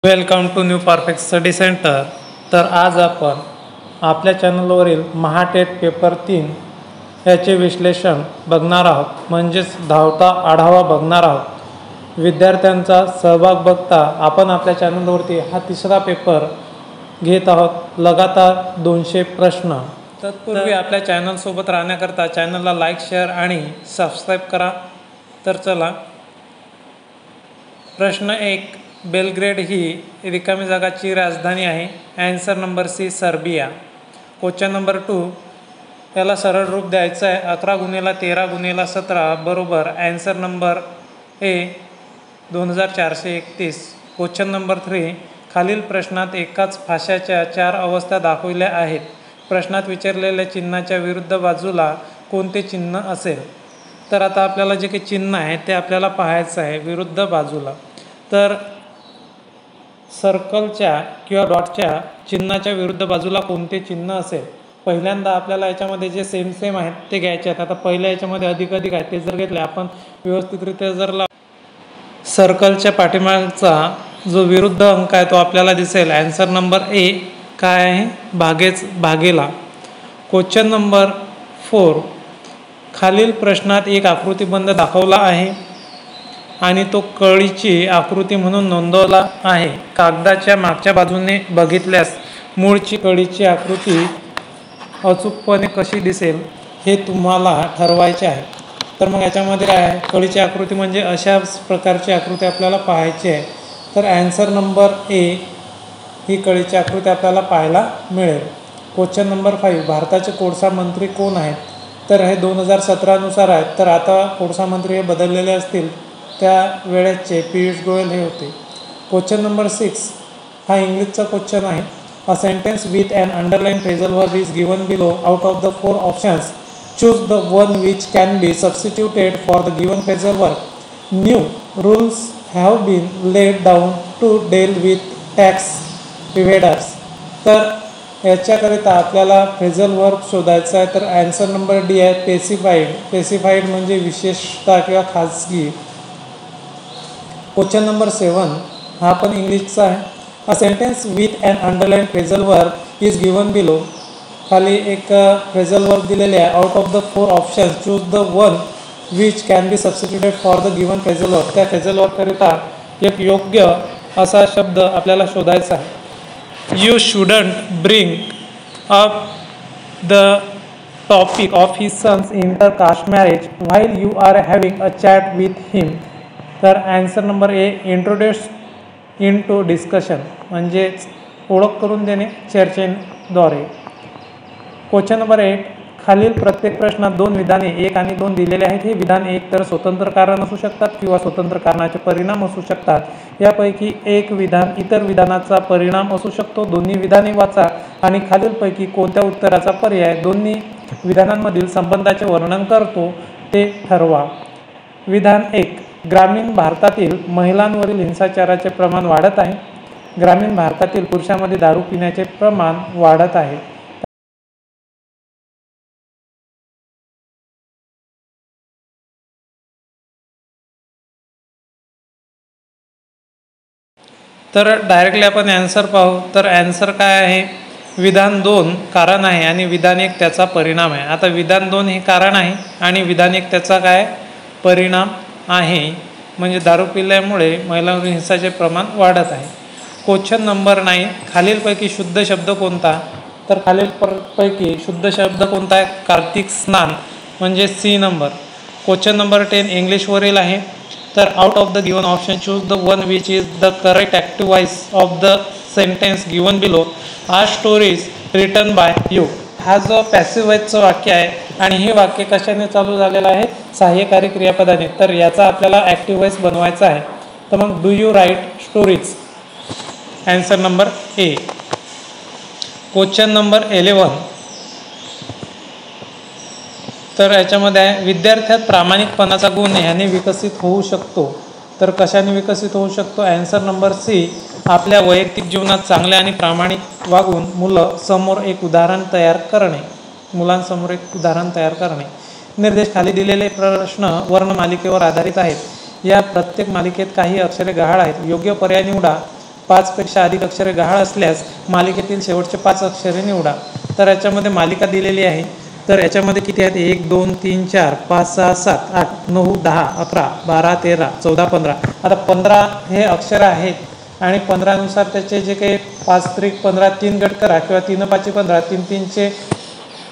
Welcome to new perfect study centre. तर आज आपण आपल्या चॅनलवरील महाटेट पेपर 3 याचे विश्लेषण बघणार आहोत, म्हणजेच धावता आढावा बघणार आहोत. विद्यार्थ्यांचा सहभाग बघता आपण आपल्या चॅनलवरती हा तिसरा पेपर घेत आहोत. लगातार 200 प्रश्न. तत्पूर्वी आपल्या चॅनलसोबत राहण्याकरता चॅनलला लाईक, शेअर आणि सबस्क्राईब करा. तर चला, प्रश्न 1. बेलग्रेड ही रिकामी जागाची राजधानी आहे. Answer number C, Serbia. Question number 2. याला सरळ रूप द्यायचं आहे. 11 × 13 × 17 बरोबर ॲन्सर नंबर ए 2431. Question number 3. खालील प्रश्नात एकाच फाशाच्या 4 अवस्था दाखवल्या आहेत. प्रश्नात विचारलेल्या चिन्हाच्या विरुद्ध बाजूला कोणते चिन्ह असेल? तर आता आपल्याला जे काही चिन्ह आहे ते आपल्याला पाहायचं आहे विरुद्ध बाजूला. तर सर्कलच्या किंवा डॉटच्या चिन्हाच्या विरुद्ध बाजूला कोणते चिन्ह असेल? पहिल्यांदा आपल्याला याच्यामध्ये जे सेम आहेत ते घ्यायचे आहेत. आता पहिल्या याच्यामध्ये अधिक आहे ते जर घेतले आपण व्यवस्थितरित्या जर सर्कलच्या पाठीमागचा जो विरुद्ध अंक आहे तो आपल्याला दिसेल. ॲन्सर नंबर ए काय आहे? भागेला. Question number 4. खालील प्रश्नात एक आकृतिबंध दाखवला आहे आणि तो कळीची आकृती म्हणून नोंदवला आहे. कागदाच्या मागच्या बाजूने बघितल्यास मूळची कळीची आकृती अचूकपणे कशी दिसेल हे तुम्हाला ठरवायचे आहे. तर मग याच्यामध्ये काय आहे? कळीची आकृती म्हणजे अशा प्रकारची आकृती आपल्याला पाहायची आहे. तर ॲन्सर नंबर ए ही कळीची आकृती आपल्याला पाहायला मिळेल. Question number 5. भारताचे कोळसा मंत्री कोण आहेत? तर हे 2017 नुसार आहेत. तर आता कोळसा मंत्री हे बदललेले असतील. त्या वेळेचे पियुष गोयल हे होते. क्वेश्चन नंबर 6 हा इंग्लिशचा क्वेश्चन आहे. A sentence with an underline phrasal verb is given below. Out of the 4 options choose the one which can be substituted for the given phrasal verb. New rules have been laid down to deal with tax evaders. तर याच्याकरिता आपल्याला phrasal verb शोधायचा आहे. तर answer number D आहे, पेसिफाईड. पेसिफाईड म्हणजे विशेषता किंवा खाजगी. क्वेश्चन नंबर 7 हा पण इंग्लिशचा आहे. A sentence with an underline phrasal verb is given below. खाली एक फ्रेजल वर्ब दिलेले आहे. Out of the 4 options choose the one which can be substituted for the given phrasal verb. त्या फ्रेजल वर्बकरिता एक योग्य असा शब्द आपल्याला शोधायचा आहे. You shouldn't bring up the topic of his sons intercaste marriage while you are having a chat with him. तर answer number A, introduce in to discussion म्हणजेच ओळख करून देणे चर्चेद्वारे. Question number 8. खालील प्रत्येक प्रश्नात 2 विधाने 1 आणि 2 दिलेले आहेत. हे विधान एक तर स्वतंत्र कारण असू शकतात किंवा स्वतंत्र कारणाचे परिणाम असू शकतात. यापैकी एक विधान इतर विधानाचा परिणाम असू शकतो. दोन्ही विधाने वाचा आणि खालीलपैकी कोणत्या उत्तराचा पर्याय दोन्ही विधानांमधील संबंधाचे वर्णन करतो ते ठरवा. विधान 1. ग्रामीण भारतातील महिलांवरील हिंसाचाराचे प्रमाण वाढत आहे. ग्रामीण भारतातील पुरुषांमध्ये दारू पिण्याचे प्रमाण वाढत आहे. तर डायरेक्टली आपण ॲन्सर पाहू. तर ॲन्सर काय आहे? विधान 2 कारण आहे आणि विधान 1 त्याचा परिणाम आहे. आता विधान 2 हे कारण आहे आणि विधान 1 त्याचा काय परिणाम आहे, म्हणजे दारू पिल्यामुळे महिलांवरील हिंसाचे प्रमाण वाढत आहे. Question number 9. खालीलपैकी शुद्ध शब्द कोणता? तर खालीलपैकी शुद्ध शब्द कोणता आहे? कार्तिक स्नान म्हणजे सी नंबर. क्वेश्चन नंबर 10 इंग्लिशवरील आहे. तर out of the given option choose the one which is the correct active voice of the sentence given below. Are stories written by you. हा जो पॅसिव्ह व्हॉइसचं वाक्य आहे आणि हे वाक्य कशाने चालू झालेलं आहे? सहाय्यकारी क्रियापदाने. तर याचा आपल्याला ॲक्टिव्ह व्हॉइस बनवायचा आहे. तर मग do you write stories? Answer number A. Question number 11. तर याच्यामध्ये आहे विद्यार्थ्यात प्रामाणिकपणाचा गुण ह्याने विकसित होऊ शकतो. तर कशाने विकसित होऊ शकतो? ॲन्सर नंबर सी, आपल्या वैयक्तिक जीवनात चांगले आणि प्रामाणिक वागून मुलांसमोर एक उदाहरण तयार करणे. निर्देश खाली दिलेले प्रश्न वर्णमालिकेवर आधारित आहेत. या प्रत्येक मालिकेत काही अक्षरे गहाळ आहेत. योग्य पर्याय निवडा. 5पेक्षा अधिक अक्षरे गहाळ असल्यास मालिकेतील शेवटचे 5 अक्षरे निवडा. तर याच्यामध्ये मालिका दिलेली आहे. तर याच्यामध्ये किती आहेत? 1 2 3 4 5 6 7 8 9 10 11 12 13 14 15. आता 15 हे अक्षर आहेत आणि 15 नुसार त्याचे जे काही 5 त्रिक 15 3 गट करा किंवा 3 5 15 3 3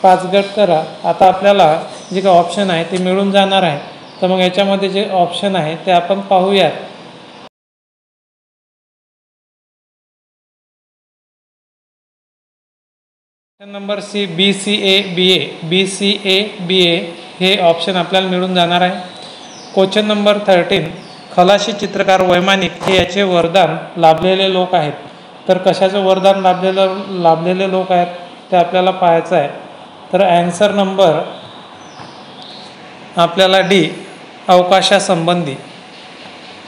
5 गट करा. आता आपल्याला जे काही ऑप्शन आहे ते मिळून जाणार आहे. तर मग याच्यामध्ये जे ऑप्शन आहे ते आपण पाहूयात. ऑप्शन नंबर सी BCA हे ऑप्शन आपल्याला मिळून जाणार आहे. क्वेश्चन नंबर 13 खलाशी चित्रकार वैमानिक हे याचे वरदान लाभलेले लोक आहेत. तर कशाचं वरदान लाभलेले लोक आहेत ते आपल्याला पाहायचं आहे. तर ॲन्सर नंबर आपल्याला डी अवकाशासंबंधी.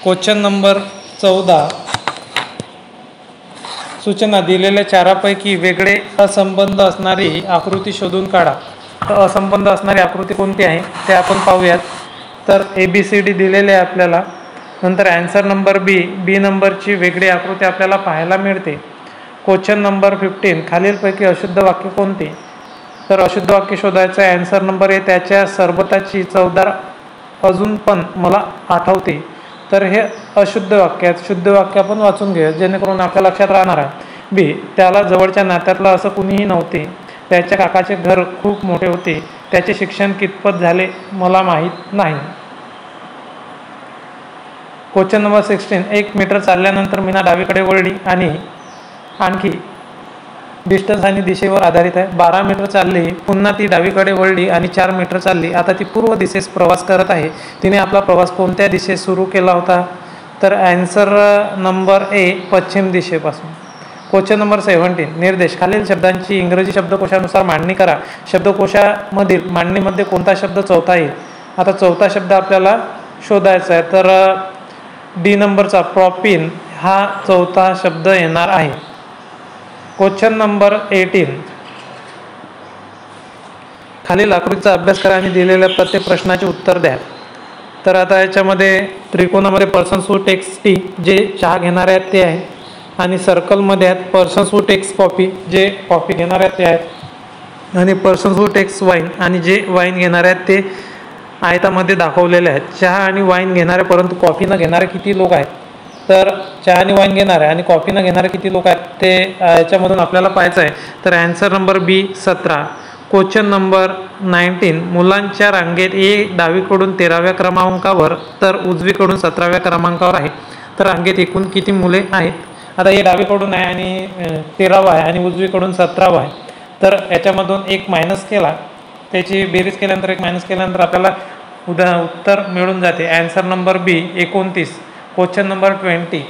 क्वेश्चन नंबर 14 सूचना दिलेल्या चारापैकी वेगळे असंबंध असणारी आकृती शोधून काढा. तर असंबंध असणारी आकृती कोणती आहे ते आपण पाहूयात. तर ABCD दिलेले आहे आपल्याला. नंतर ॲन्सर नंबर बी नंबरची वेगळी आकृती आपल्याला पाहायला मिळते. क्वेश्चन नंबर 15 खालीलपैकी अशुद्ध वाक्य कोणते? तर अशुद्ध वाक्य शोधायचं आहे. ॲन्सर नंबर ए त्याच्या सरबताची चवदार अजून पण मला आठवते. तर हे अशुद्ध वाक्य आहेत. शुद्ध वाक्य आपण वाचून घेऊया जेणेकरून आपल्या लक्षात राहणार आहे. बी त्याला जवळच्या नात्यातलं असं कुणीही नव्हते. त्याच्या काकाचे घर खूप मोठे होते. त्याचे शिक्षण कितपत झाले मला माहीत नाही. क्वेश्चन नंबर 16 1 मीटर चालल्यानंतर मीना डावीकडे वळली आणि आणखी डिस्टन्स आणि दिशेवर आधारित आहे. 12 मीटर चालली, पुन्हा ती डावीकडे वळली आणि 4 मीटर चालली. आता ती पूर्व दिशेस प्रवास करत आहे. तिने आपला प्रवास कोणत्या दिशेत सुरू केला होता? तर ॲन्सर नंबर ए पश्चिम दिशेपासून. क्वेश्चन नंबर 17 निर्देश खालील शब्दांची इंग्रजी शब्दकोशानुसार मांडणी करा. शब्दकोशामधील मांडणीमध्ये कोणता शब्द चौथा येईल? आता चौथा शब्द आपल्याला शोधायचा आहे. तर डी नंबरचा प्रॉपिन हा चौथा शब्द येणार आहे. क्वेश्चन नंबर 18 खालील आकृतीचा अभ्यास करा आणि दिलेल्या प्रत्येक प्रश्नाचे उत्तर द्या. तर आता याच्यामध्ये त्रिकोणामध्ये पर्सन्स हू टेक्स टी जे चहा घेणारे आहेत ते आहे आणि सर्कलमध्ये आहेत पर्सन्स हू टेक्स कॉफी जे कॉफी घेणारे आहेत ते आहेत आणि पर्सन्स हू टेक्स वाईन आणि जे वाईन घेणारे आहेत ते आयतामध्ये दाखवलेले आहेत. चहा आणि वाईन घेणारे परंतु कॉफी न घेणारे किती लोक आहेत? तर चहा आणि वाईन घेणारे आणि कॉफी न घेणारे किती लोक आहेत ते याच्यामधून आपल्याला पाहायचं आहे. तर ॲन्सर नंबर बी 17. क्वेश्चन नंबर 19 मुलांच्या रांगेत ए डावीकडून 13व्या क्रमांकावर तर उजवीकडून 17व्या क्रमांकावर आहे. तर रांगेत एकूण किती मुले आहेत? आता हे डावीकडून आहे आणि 13वा आहे आणि उजवीकडून 17वा आहे. तर याच्यामधून एक मायनस केला, त्याची बेरीज केल्यानंतर एक मायनस केल्यानंतर आपल्याला उत्तर मिळून जाते. ॲन्सर नंबर बी 29. क्वेश्चन नंबर 20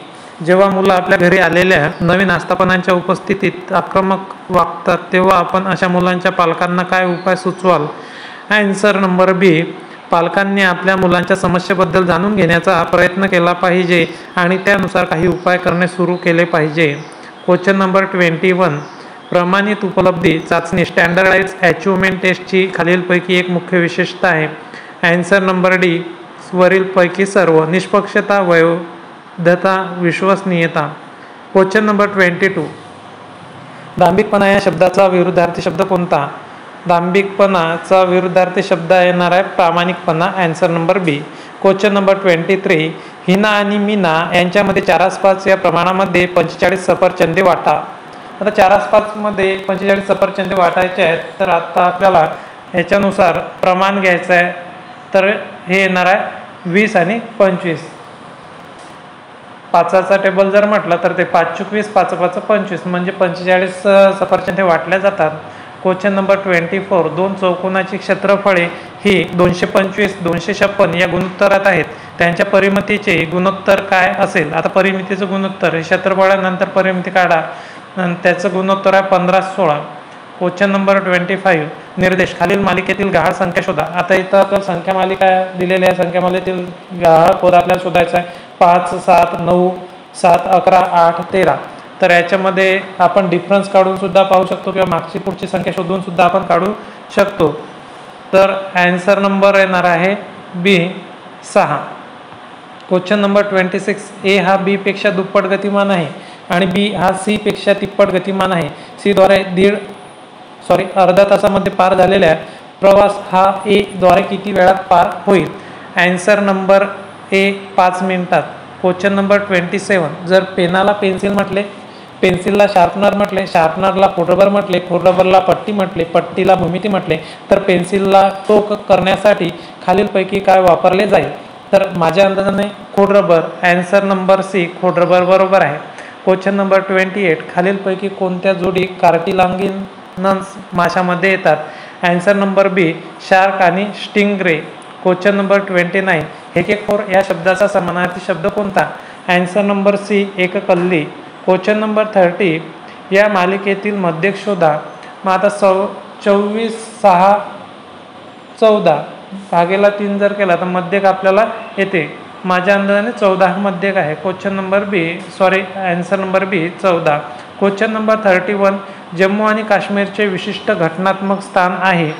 जेव्हा मुलं आपल्या घरी आलेल्या नवीन आस्थापनांच्या उपस्थितीत आक्रमक वागतात तेव्हा आपण अशा मुलांच्या पालकांना काय उपाय सुचवाल? ॲन्सर नंबर बी पालकांनी आपल्या मुलांच्या समस्येबद्दल जाणून घेण्याचा प्रयत्न केला पाहिजे आणि त्यानुसार काही उपाय करणे सुरू केले पाहिजे. क्वेश्चन नंबर 21 प्रमाणित उपलब्धी चाचणी स्टँडर्डाइज अचिव्हमेंट टेस्टची खालीलपैकी एक मुख्य विशेषता आहे. ॲन्सर नंबर डी वरीलपैकी सर्व. निष्पक्षता, वैधता, विश्वसनीयता. क्वेश्चन नंबर 22 दांभिकपणा या शब्दाचा विरुद्धार्थी शब्द कोणता? दांभिकपणाचा विरुद्धार्थी शब्द येणार आहे प्रामाणिकपणा. ॲन्सर नंबर बी. क्वेश्चन नंबर 23 हिना आणि मीना यांच्यामध्ये 4:5 या प्रमाणामध्ये 45 सफरचंदे वाटा. आता 4:5 45 सफरचंदे वाटायचे आहेत. तर आता आपल्याला याच्यानुसार प्रमाण घ्यायचं आहे. तर हे येणार आहे 20 आणि 25. 5चा टेबल जर म्हटलं तर ते 5 × 20 5 × 5 = 25 म्हणजे 45 सफरचंदे वाटल्या जातात. क्वेश्चन नंबर 24 दोन चौकोनाची क्षेत्रफळे ही 225 256 या गुणोत्तरात आहेत. त्यांच्या परिमितीचे गुणोत्तर काय असेल? आता परिमितीचं गुणोत्तर हे क्षेत्रफळानंतर परिमिती काढा. त्याचं गुणोत्तर आहे 15/16. क्वेश्चन नंबर 25 निर्देश खालील मालिकेतील गहाळ संख्या शोधा. आता इथं आपल्याला संख्या मालिका दिलेली आहे. संख्या मालिकेतील गहाळ पद आपल्याला शोधायचं आहे. 5 7 9 7 11 8 13. तर याच्यामध्ये आपण डिफरन्स काढून सुद्धा पाहू शकतो किंवा मागची पुढची संख्या शोधून सुद्धा आपण काढू शकतो. तर ॲन्सर नंबर येणार आहे बी 6. क्वेश्चन नंबर 26 ए हा बी पेक्षा दुप्पट गतिमान आहे. आणि बी हा सी पेक्षा तिप्पट गतिमान आहे. सी द्वारे अर्धा तासामध्ये पार झालेल्या प्रवास हा ए द्वारे किती वेळात पार होईल? ॲन्सर नंबर ए 5 मिनिटात. Question number 27. जर पेनाला पेन्सिल म्हटले, पेन्सिलला शार्पनर म्हटले, शार्पनरला खोडरबर म्हटले, खोडरबरला पट्टी म्हटले, पट्टीला भूमिती म्हटले, तर पेन्सिलला टोक करण्यासाठी खालीलपैकी काय वापरले जाईल? तर माझ्या अंदाजाने खोडरबर. ॲन्सर नंबर सी खोडरबर बरोबर आहे. Question number 28. खालीलपैकी कोणत्या जोडी कार्टिलाजिनस माशामध्ये येतात? ॲन्सर नंबर बी शार्क आणि स्टिंगरे. Question number 29. हेकेखोर या शब्दाचा समानार्थी शब्द कोणता? ॲन्सर नंबर सी एककल्ली. Question number 30. या मालिकेतील मध्यक शोधा. मग आता 24, 6, 14 भागेला 3 जर केला तर मध्यक आपल्याला येते. माझ्या अंदाजाने 14 मध्यक आहे. ॲन्सर नंबर बी 14. Question number 31. जम्मू आणि काश्मीरचे विशिष्ट घटनात्मक स्थान आहे.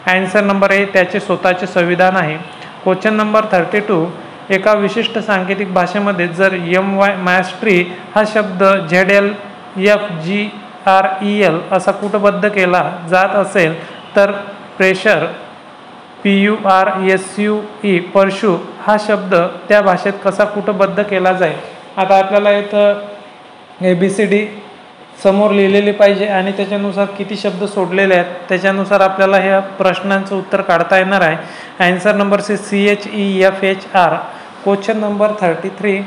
ॲन्सर नंबर ए त्याचे स्वतःचे संविधान आहे. Question number 32. एका विशिष्ट सांकेतिक भाषेमध्ये जर मास्ट्री हा शब्द ZLFGREL असा कूटबद्ध केला जात असेल तर प्रेशर PURSUE परशु हा शब्द त्या भाषेत कसा कूटबद्ध केला जाईल? आता आपल्याला इथं ABCD समोर लिहिलेली पाहिजे आणि त्याच्यानुसार किती शब्द सोडलेले आहेत त्याच्यानुसार आपल्याला ह्या प्रश्नांचं उत्तर काढता येणार आहे. Answer number C CHEFHR. Question number 33.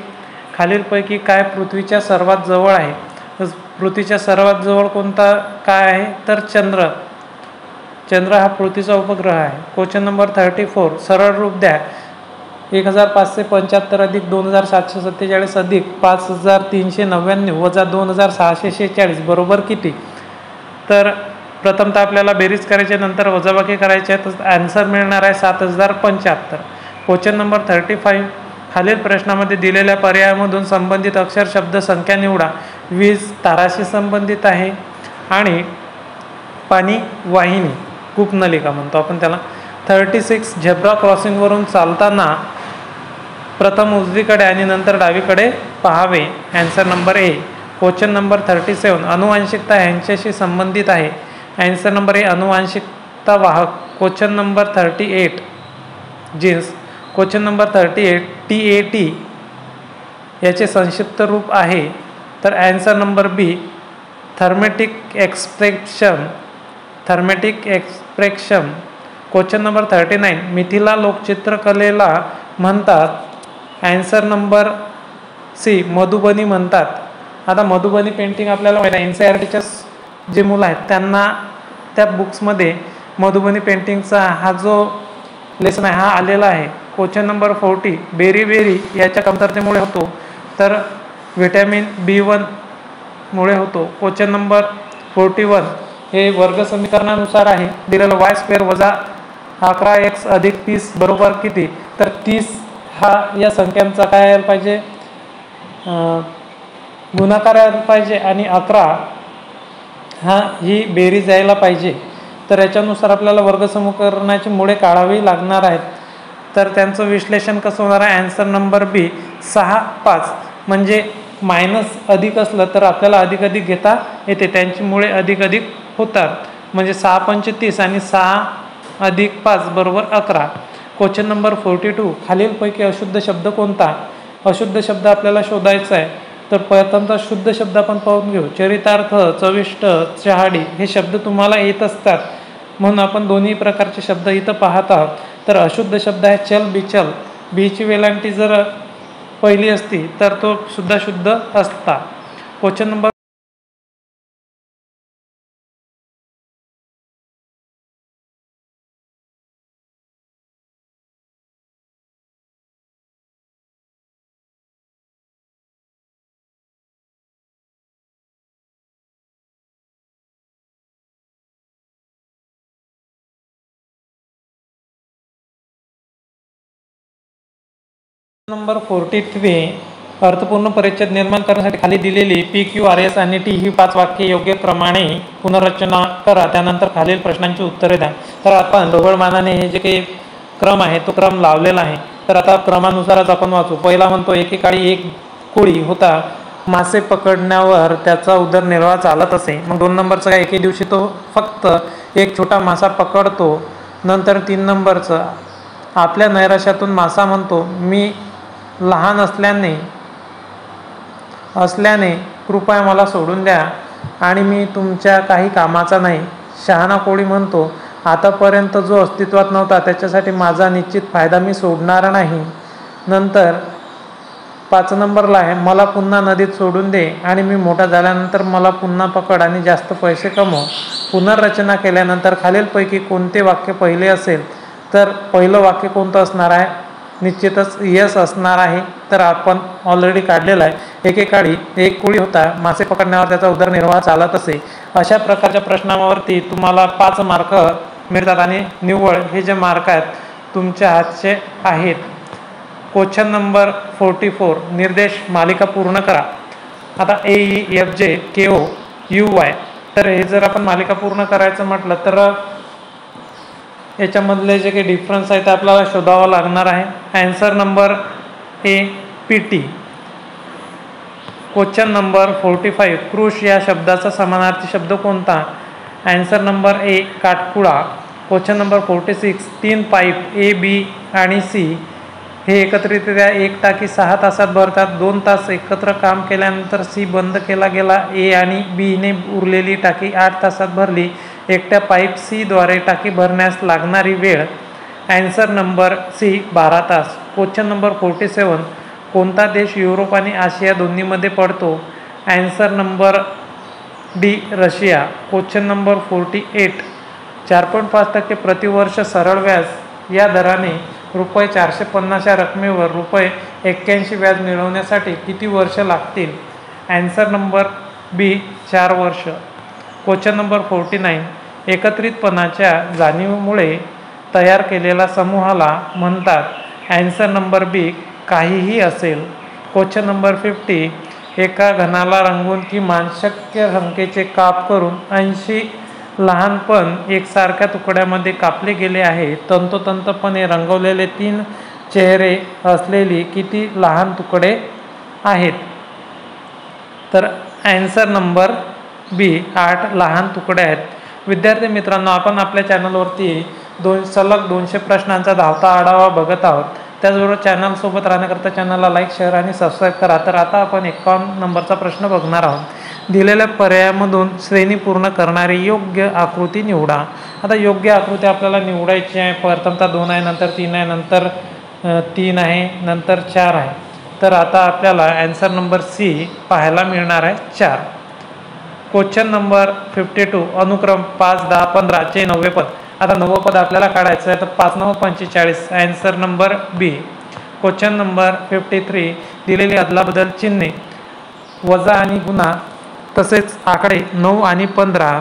खालीलपैकी काय पृथ्वीच्या सर्वात जवळ आहे? पृथ्वीच्या सर्वात जवळ कोणता काय आहे? तर चंद्र हा पृथ्वीचा उपग्रह आहे. Question number 34. सरळ रूप द्या. 1575 अधिक 2747 अधिक 5399 वजा 2646 बरोबर किती? तर प्रथमतः आपल्याला बेरीज करायची, नंतर वजाबाकी करायची आहे, तर ॲन्सर मिळणार आहे 7075. Question number 35. खालील प्रश्नामध्ये दिलेल्या पर्यायामधून संबंधित अक्षर शब्द संख्या निवडा. वीज ताराशी संबंधित आहे आणि पाणी वाहिनी, कूपनलिका म्हणतो आपण त्याला. 36. झेब्रा क्रॉसिंगवरून चालताना प्रथम उजवीकडे आणि नंतर डावीकडे पाहावे. Answer number A. Question number 37. अनुवांशिकता ह्यांच्याशी संबंधित आहे. ॲन्सर नंबर ए अनुवांशिकता वाहक. Question number 38. Genes. Question number 38. TAT याचे संक्षिप्त रूप आहे. तर answer number B thermatic expression. Question number 39. Mithila लोकचित्रकलेला म्हणतात. ॲन्सर नंबर सी मधुबनी म्हणतात. आता मधुबनी पेंटिंग आपल्याला माहिती आहे, NCERTच्या जे मुलं आहेत त्यांना त्या बुक्समध्ये मधुबनी पेंटिंगचा हा जो लेसन आहे हा आलेला आहे. Question number 40. बेरी याच्या कमतरतेमुळे होतो, तर व्हिटॅमिन B1 मुळे होतो. Question number 41. हे वर्ग समीकरणानुसार आहे. दिलेलं y² वजा 11x अधिक 30 बरोबर किती? तर 30 हा या संख्यांचा काय यायला पाहिजे? गुणाकार यायला पाहिजे आणि 11 ही बेरीज यायला पाहिजे. तर याच्यानुसार आपल्याला वर्ग समीकरणाची मुळे काढावी लागणार आहेत. तर त्यांचं विश्लेषण कसं होणार आहे? ॲन्सर नंबर बी 6, 5. म्हणजे मायनस अधिक असलं तर आपल्याला अधिक घेता येते, त्यांची मुळे अधिक होतात. म्हणजे 6 पंचे 30 आणि 6 अधिक 5 बरोबर 11. Question number 42. खालीलपैकी अशुद्ध शब्द कोणता? अशुद्ध शब्द आपल्याला शोधायचा आहे. तर प्रथमतः शुद्ध शब्द आपण पाहून घेऊ. चरितार्थ, चविष्ट, चहाडी हे शब्द तुम्हाला येत असतात म्हणून आपण दोन्ही प्रकारचे शब्द इथं पाहत आहोत. तर अशुद्ध शब्द आहे चल, बिचल. बीची वेलांटी जर पहिली असती तर तो सुद्धा शुद्ध असता. Question number number 43. अर्थपूर्ण परिच्छेद निर्माण करण्यासाठी खाली दिलेली PQRS आणि T ही 5 वाक्ये योग्य क्रमाने पुनर्रचना करा. त्यानंतर खालील प्रश्नांची उत्तरे द्या. तर आपण ढोबळमानाने हे जे काही क्रम आहे तो क्रम लावलेला आहे. तर आता क्रमानुसारच आपण वाचू. पहिला म्हणतो, एकेकाळी एक कोळी होता. मासे पकडण्यावर त्याचा उदरनिर्वाह चालत असे. मग 2 नंबरचं काय, एके दिवशी तो फक्त एक छोटा मासा पकडतो. नंतर 3 नंबरचं, आपल्या नैराश्यातून मासा म्हणतो, मी लहान असल्याने कृपया मला सोडून द्या आणि मी तुमच्या काही कामाचा नाही. शहाणा कोळी म्हणतो, आतापर्यंत जो अस्तित्वात नव्हता त्याच्यासाठी माझा निश्चित फायदा मी सोडणार नाही. नंतर 5 नंबरला आहे, मला पुन्हा नदीत सोडून दे आणि मी मोठा झाल्यानंतर मला पुन्हा पकड आणि जास्त पैसे कमव. पुनर्रचना केल्यानंतर खालीलपैकी कोणते वाक्य पहिले असेल? तर पहिलं वाक्य कोणतं असणार आहे? निश्चितच यस असणार आहे. तर आपण ऑलरेडी काढलेलं आहे. एकेकाळी एक कोळी होता, मासे पकडण्यावर त्याचा उदरनिर्वाह चालत असे. अशा प्रकारच्या प्रश्नांवरती तुम्हाला 5 मार्क मिळतात आणि निव्वळ हे जे मार्क आहेत तुमच्या हातचे आहेत. क्वेश्चन नंबर 44, निर्देश मालिका पूर्ण करा. आता AEFJKOUY, तर हे जर आपण मालिका पूर्ण करायचं म्हटलं तर याच्यामधले जे काही डिफरन्स आहे ते आपल्याला शोधावं लागणार आहे. Answer number A PT. Question number 45, कृष या शब्दाचा समानार्थी शब्द कोणता? ॲन्सर नंबर A काटकुळा. Question number 46, 3 pipe A, B आणि C हे एकत्रितरित्या एक टाकी 6 तासात भरतात. 2 तास एकत्र काम केल्यानंतर C बंद केला गेला. A आणि B ने उरलेली टाकी 8 तासात भरली. एकट्या पाईप C द्वारे टाकी भरण्यास लागणारी वेळ? ॲन्सर नंबर C 12 तास. क्वेश्चन नंबर 47, कोणता देश युरोप आणि आशिया दोन्हीमध्ये पडतो? Answer number D Russia. Question number 48, 4.5% प्रतिवर्ष सरळ व्याज या दराने ₹450 या रकमेवर ₹81 व्याज मिळवण्यासाठी किती वर्ष लागतील? ॲन्सर नंबर B 4 वर्ष. क्वेश्चन नंबर 49, एकत्रितपणाच्या जाणीवेमुळे तयार केलेल्या समूहाला म्हणतात? ॲन्सर नंबर B काहीही असेल. क्वेश्चन नंबर 50, एका घनाला रंगवून किमान शक्य संख्येचे काप करून 80 लहानपण एकसारख्या तुकड्यामध्ये कापले गेले आहे. तंतोतंतपणे रंगवलेले 3 चेहरे असलेली किती लहान तुकडे आहेत? तर ॲन्सर नंबर B 8 लहान तुकडे आहेत. विद्यार्थी मित्रांनो, आपण आपल्या चॅनलवरती सलग 200 प्रश्नांचा धावता आढावा बघत आहोत. त्याचबरोबर चॅनलसोबत राहण्याकरता चॅनलला लाईक, शेअर आणि सबस्क्राईब करा. तर आता आपण 51 नंबरचा प्रश्न बघणार आहोत. दिलेल्या पर्यायामधून श्रेणी पूर्ण करणारी योग्य आकृती निवडा. आता योग्य आकृती आपल्याला निवडायची आहे. प्रथमतः 2 आहे, नंतर 3 आहे, नंतर 3 आहे, नंतर 4 आहे. तर आता आपल्याला ॲन्सर नंबर C पाहायला मिळणार आहे 4. क्वेश्चन नंबर 52, अनुक्रम 5, 10, 15 चे 9वे पद. आता 9वं पद आपल्याला काढायचं आहे. तर 5 9 45. Answer number B. Question number 53, दिलेली अदलाबदल चिन्हे, वजा आणि गुणा तसेच आकडे 9 आणि 15.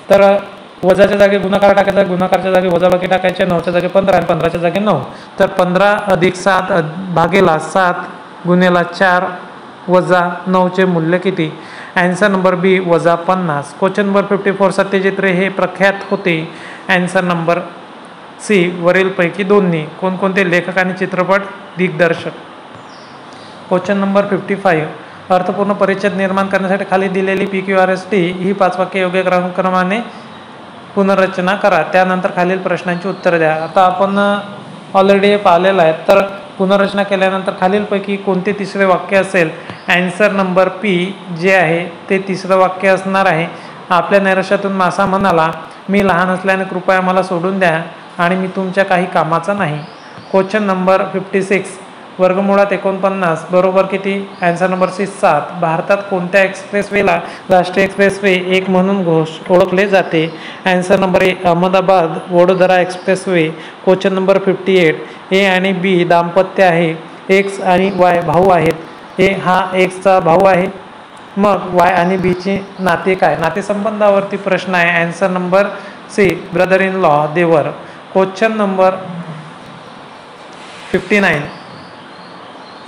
तर वजाच्या जागी गुणाकार टाकायचा, गुणाकारच्या जागी वजाबाकी टाकायचे, 9च्या जागी 15 आणि 15च्या जागी 9. तर 15 + 7 भागेला 7 गुणेला 4 वजा 9चे मूल्य किती? Answer number B -50. Question number 54, Satyajit Ray हे प्रख्यात होते. ॲन्सर नंबर C वरीलपैकी दोन्ही. कोणकोणते लेखक आणि चित्रपट दिग्दर्शक? क्वेश्चन नंबर 55, अर्थपूर्ण परिच्छेद निर्माण करण्यासाठी खाली दिलेली PQRST ही 5 वाक्ये योग्य क्रमाने पुनर्रचना करा. त्यानंतर खालील प्रश्नांची उत्तरं द्या. आता आपण ऑलरेडी पाहिलेलं आहे. तर पुनर्रचना केल्यानंतर खालीलपैकी कोणते तिसरे वाक्य असेल? ॲन्सर नंबर P जे आहे ते तिसरं वाक्य असणार आहे. आपल्या नैराश्यातून मासा म्हणाला, मी लहान असल्याने कृपया मला सोडून द्या आणि मी तुमच्या काही कामाचा नाही. क्वेश्चन नंबर 56, वर्गमुळात 49 बरोबर किती? Answer number C 7. भारतात कोणत्या एक्सप्रेसवेला राष्ट्रीय एक्सप्रेसवे 1 म्हणून ओळखले जाते? Answer number A Ahmedabad Vadodara expressway. Question number 58, A आणि B दाम्पत्य आहे. X आणि Y भाऊ आहेत. A हा Xचा भाऊ आहे. मग Y आणि B चे नाते काय? नातेसंबंधावरती प्रश्न आहे. Answer number C brother in law देवर. क्वेश्चन नंबर 59,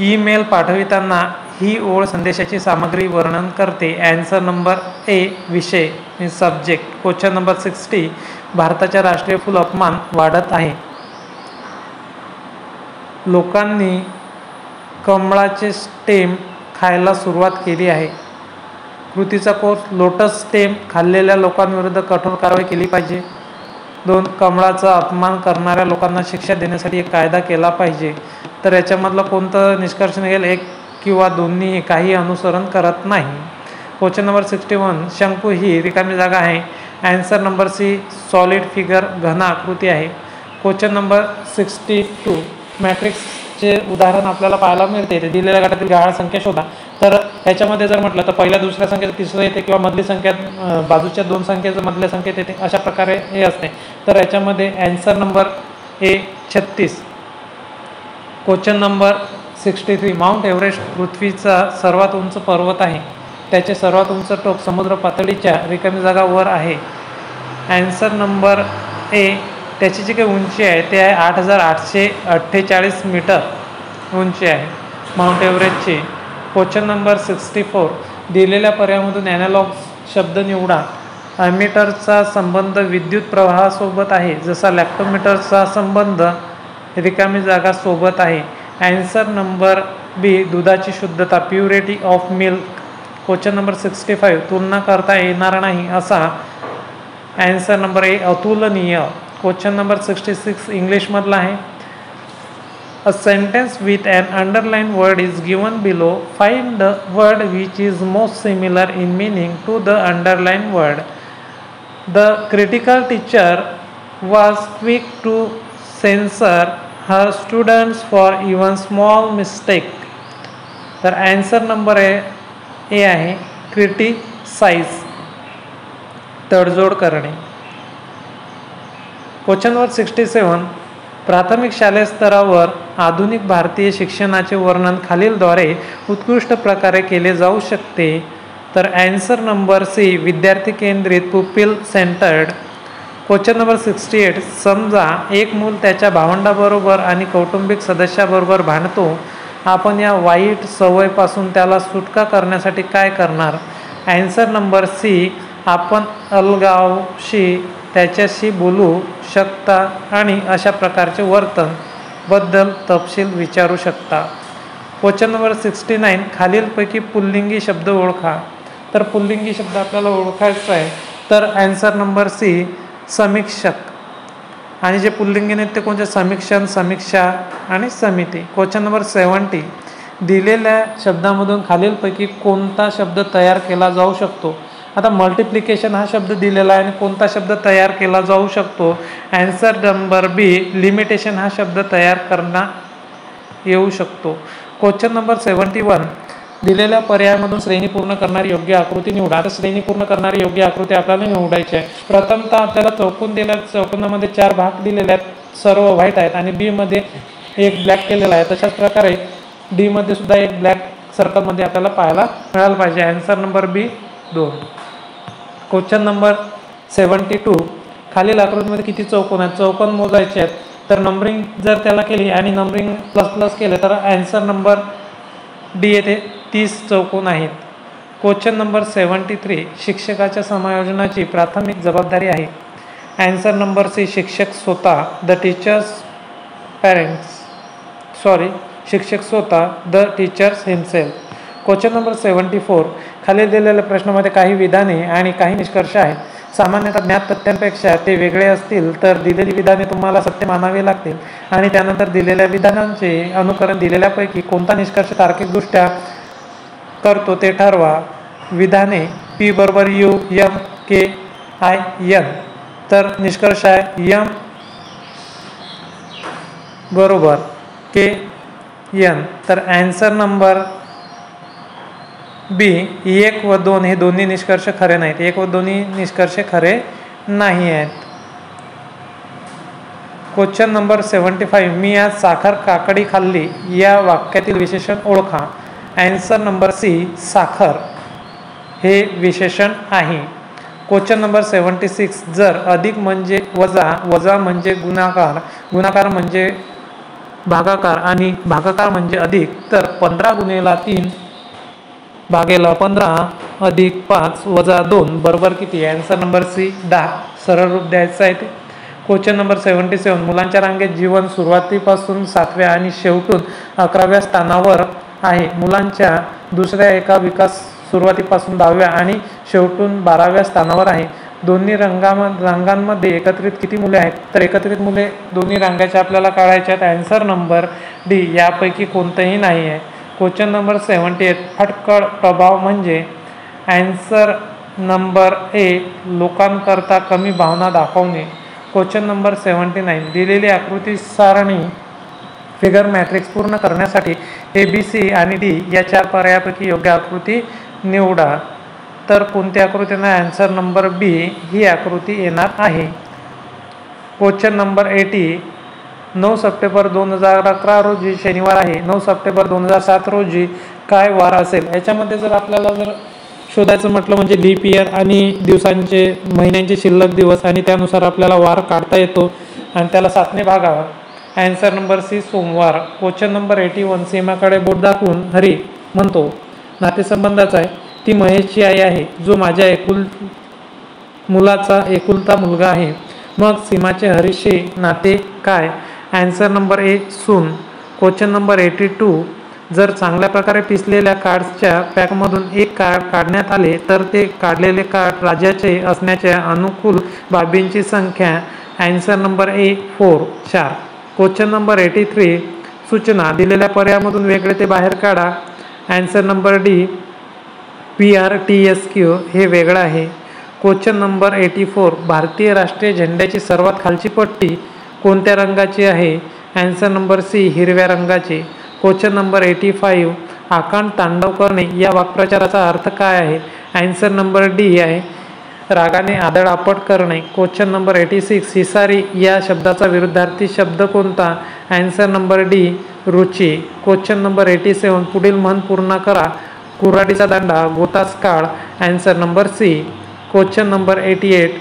ईमेल पाठविताना ही ओळ संदेशाची सामग्री वर्णन करते. ॲन्सर नंबर A विषय सब्जेक्ट. क्वेश्चन नंबर 60, भारताच्या राष्ट्रीय फूल अपमान वाढत आहे. लोकांनी कमळाचे स्टेम खायला सुरुवात केली आहे. कृतीचा कोर्स लोटस स्टेम खाल्लेल्या लोकांविरुद्ध कठोर कारवाई केली पाहिजे. 2 कमळाचा अपमान करणाऱ्या लोकांना शिक्षा देण्यासाठी एक कायदा केला पाहिजे. तर याच्यामधलं कोणतं निष्कर्ष निघेल? 1 किंवा दोन्ही काही अनुसरण करत नाही. क्वेश्चन नंबर 61 शंकू ही रिकामी जागा आहे. Answer number C solid figure घन आकृती आहे. क्वेश्चन नंबर 62 मॅट्रिक्सचे उदाहरण आपल्याला पाहायला मिळते. दिलेल्या गटातील गहाळ संख्या शोधा. तर ह्याच्यामध्ये जर म्हटलं तर पहिल्या दुसऱ्या संख्येत तिसरं येते किंवा मधली संख्यात बाजूच्या 2 संख्येचं मधल्या संख्येत येते, अशा प्रकारे हे असते. तर याच्यामध्ये answer number A 36. Question number 63 mount Everest पृथ्वीचा सर्वात उंच पर्वत आहे. त्याचे सर्वात उंच टोक समुद्र पातळीच्या रिकामी जागा वर आहे. आन्सर नंबर ए त्याची जी काही उंची आहे ते आहे 8848 मीटर उंची आहे माउंट एव्हरेस्टची. क्वेश्चन नंबर 64 दिलेल्या पर्यायामधून ॲनालॉग शब्द निवडा. ॲमीटरचा संबंध विद्युत प्रवाहासोबत आहे, जसा लॅक्टोमीटरचा संबंध रिकामी जागा सोबत आहे. आन्सर नंबर बी दुधाची शुद्धता purity of milk. Question number 65 तुलना करता येणार नाही असा. आन्सर नंबर ए अतुलनीय. क्वेश्चन नंबर 66 इंग्लिशमधला आहे. A sentence with an underlined word is given below. Find the word which is most similar in meaning to the underlined word. The critical teacher was quick to censor her students for even small mistake. तर answer number A आहे criticise, तडजोड करणे. Question number 67 प्राथमिक शालेय स्तरावर आधुनिक भारतीय शिक्षणाचे वर्णन खालीलद्वारे उत्कृष्ट प्रकारे केले जाऊ शकते. तर आन्सर नंबर सी विद्यार्थी केंद्रित पुपिल सेंटर्ड. क्वेश्चन नंबर 68 समजा एक मूल त्याच्या भावंडाबरोबर आणि कौटुंबिक सदस्याबरोबर भांडतो. आपण या वाईट सवयीपासून त्याला सुटका करण्यासाठी काय करणार? आन्सर नंबर सी आपण अलगावशी त्याच्याशी बोलू शकता आणि अशा प्रकारचे वर्तन बद्दल तपशील विचारू शकता. क्वेश्चन नंबर 69 खालीलपैकी पुल्लिंगी शब्द ओळखा. तर पुल्लिंगी शब्द आपल्याला ओळखायचा आहे. तर आन्सर नंबर सी समीक्षक. आणि जे पुल्लिंगी आहेत ते कोणते? समीक्षण, समीक्षा आणि समिती. क्वेश्चन नंबर 70 दिलेल्या शब्दामधून खालीलपैकी कोणता शब्द तयार केला जाऊ शकतो? आता मल्टिप्लिकेशन हा शब्द दिलेला आहे आणि कोणता शब्द तयार केला जाऊ शकतो? आन्सर नंबर बी लिमिटेशन हा शब्द तयार करण्यात येऊ शकतो. क्वेश्चन नंबर 71 दिलेल्या पर्यायामधून श्रेणी पूर्ण करणारी योग्य आकृती निवडा. आता श्रेणी पूर्ण करणारी योग्य आकृती आपल्याला निवडायची आहे. प्रथमतः आपल्याला चौकोन दिला, चौकोनामध्ये 4 भाग दिलेले आहेत, सर्व व्हाईट आहेत आणि बी मध्ये एक ब्लॅक केलेला आहे. तशाच प्रकारे डी मध्ये सुद्धा एक ब्लॅक सर्कलमध्ये आपल्याला पाहायला मिळालं पाहिजे. आन्सर नंबर बी 2. क्वेश्चन नंबर 72 खालील आकृतीमध्ये किती चौकोन आहेत? चौकोन मोजायचे आहेत. तर नंबरिंग जर त्याला केली आणि नंबरिंग प्लस प्लस केले तर आन्सर नंबर डी येथे 30 चौकोन आहेत. क्वेश्चन नंबर 73 शिक्षकाच्या समायोजनाची प्राथमिक जबाबदारी आहे. आन्सर नंबर सी शिक्षक स्वतः. द टीचर्स शिक्षक स्वतः. The teachers himself. Question number 74 खाली दिलेल्या प्रश्नामध्ये काही विधाने आणि काही निष्कर्ष आहेत. सामान्यतः ज्ञात तथ्यांपेक्षा ते वेगळे असतील तर दिलेली विधाने तुम्हाला सत्य मानावी लागतील आणि त्यानंतर दिलेल्या विधानांचे अनुकरण दिलेल्यापैकी कोणता निष्कर्ष तार्किकदृष्ट्या करतो ते ठरवा. विधाने P बरोबर U M K I N. तर निष्कर्ष आहे M बरोबर K N. तर आन्सर नंबर बी 1 व 2 हे दोन्ही निष्कर्ष खरे नाहीत. 1 व 2 निष्कर्ष खरे नाही आहेत. क्वेश्चन नंबर 75 मी आज साखर काकडी खाल्ली या वाक्यातील विशेषण ओळखा. आन्सर नंबर सी साखर हे विशेषण आहे. क्वेश्चन नंबर 76 जर अधिक म्हणजे वजा, वजा म्हणजे गुणाकार, गुणाकार म्हणजे भागाकार आणि भागाकार म्हणजे अधिक, तर 15 गुणिले 3 भागेला 15 अधिक 5 वजा 2 बरोबर किती? Answer number C 10. सरळ रूप द्यायचं आहे ते. क्वेश्चन नंबर 77 मुलांच्या रांगेत जीवन सुरुवातीपासून 7व्या आणि शेवटून 11व्या स्थानावर आहे. मुलांच्या दुसऱ्या एका विकास सुरुवातीपासून 10व्या आणि शेवटून 12व्या स्थानावर आहे. दोन्ही रंगांमध्ये एकत्रित किती मुले आहेत? तर एकत्रित मुले दोन्ही रंगाचे आपल्याला काढायचे आहेत. आन्सर नंबर डी, यापैकी कोणतंही नाही आहे. क्वेश्चन नंबर 78, फटकळ प्रभाव म्हणजे? आन्सर नंबर ए, लोकांकरता कमी भावना दाखवणे. क्वेश्चन नंबर 79, दिलेली आकृती सारणी फिगर मॅट्रिक्स पूर्ण करण्यासाठी ए, बी, सी आणि डी या 4 पर्यायापैकी योग्य आकृती निवडा. तर कोणती आकृती येणार? आन्सर नंबर बी ही आकृती येणार आहे. क्वेश्चन नंबर 80, 9 सप्टेंबर 2011 रोजी शनिवार आहे. 9 सप्टेंबर 2007 रोजी काय वार असेल? याच्यामध्ये जर आपल्याला शोधायचं म्हटलं म्हणजे लीप इयर आणि दिवसांचे महिन्यांचे शिल्लक दिवस आणि त्यानुसार आपल्याला वार काढता येतो आणि त्याला 7ने भागावा. आन्सर नंबर सी, सोमवार. क्वेश्चन नंबर 81, सीमाकडे बोट दाखवून हरी म्हणतो. नातेसंबंधाचा आहे. ती महेशची आई आहे जो माझ्या मुलाचा एकुलता मुलगा आहे. मग सीमाचे हरीशी नाते काय? Answer number A, soon. Question number 82, जर चांगल्या प्रकारे पिसलेल्या कार्ड्सच्या पॅकमधून एक कार्ड काढण्यात आले तर ते काढलेले कार्ड राजाचे असण्याच्या अनुकूल बाबींची संख्या. Answer number A, 4. Question number 83, सूचना दिलेल्या पर्यायामधून वेगळे ते बाहेर काढा. आन्सर नंबर डी, PRTSQ हे वेगळं आहे. क्वेश्चन नंबर 84, भारतीय राष्ट्रीय झेंड्याची सर्वात खालची पट्टी कोणत्या रंगाची आहे? आन्सर नंबर सी, हिरव्या रंगाची. क्वेश्चन नंबर 85, आकांड तांडव करणे या वाक्प्रचाराचा अर्थ काय आहे? आन्सर नंबर डी आहे, रागाने आदळआपट करणे. क्वेश्चन नंबर 86, हिसारी या शब्दाचा विरुद्धार्थी शब्द कोणता? आन्सर नंबर डी, रुची. क्वेश्चन नंबर 87, पुढील म्हण पूर्ण करा. कुऱ्हाडीचा दांडा, गोतास काळ. Answer number C. Question number 88,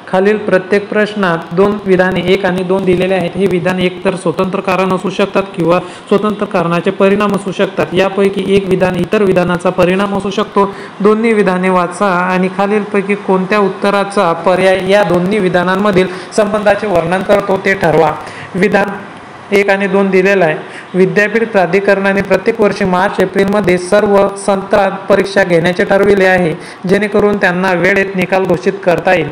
खालील प्रत्येक प्रश्नात 2 विधाने 1 आणि 2 दिलेले आहेत. हे विधान एकतर स्वतंत्र कारण असू शकतात किंवा स्वतंत्र कारणाचे परिणाम असू शकतात. यापैकी एक विधान इतर विधानाचा परिणाम असू शकतो. दोन्ही विधाने वाचा आणि खालीलपैकी कोणत्या उत्तराचा पर्याय या दोन्ही विधानांमधील संबंधाचे वर्णन करतो ते ठरवा. विधान 1 आणि 2 दिलेला आहे. विद्यापीठ प्राधिकरणाने प्रत्येक वर्षी मार्च-एप्रिलमध्ये सर्व सत्रांत परीक्षा घेण्याचे ठरविले आहे जेणेकरून त्यांना वेळेत निकाल घोषित करता येईल.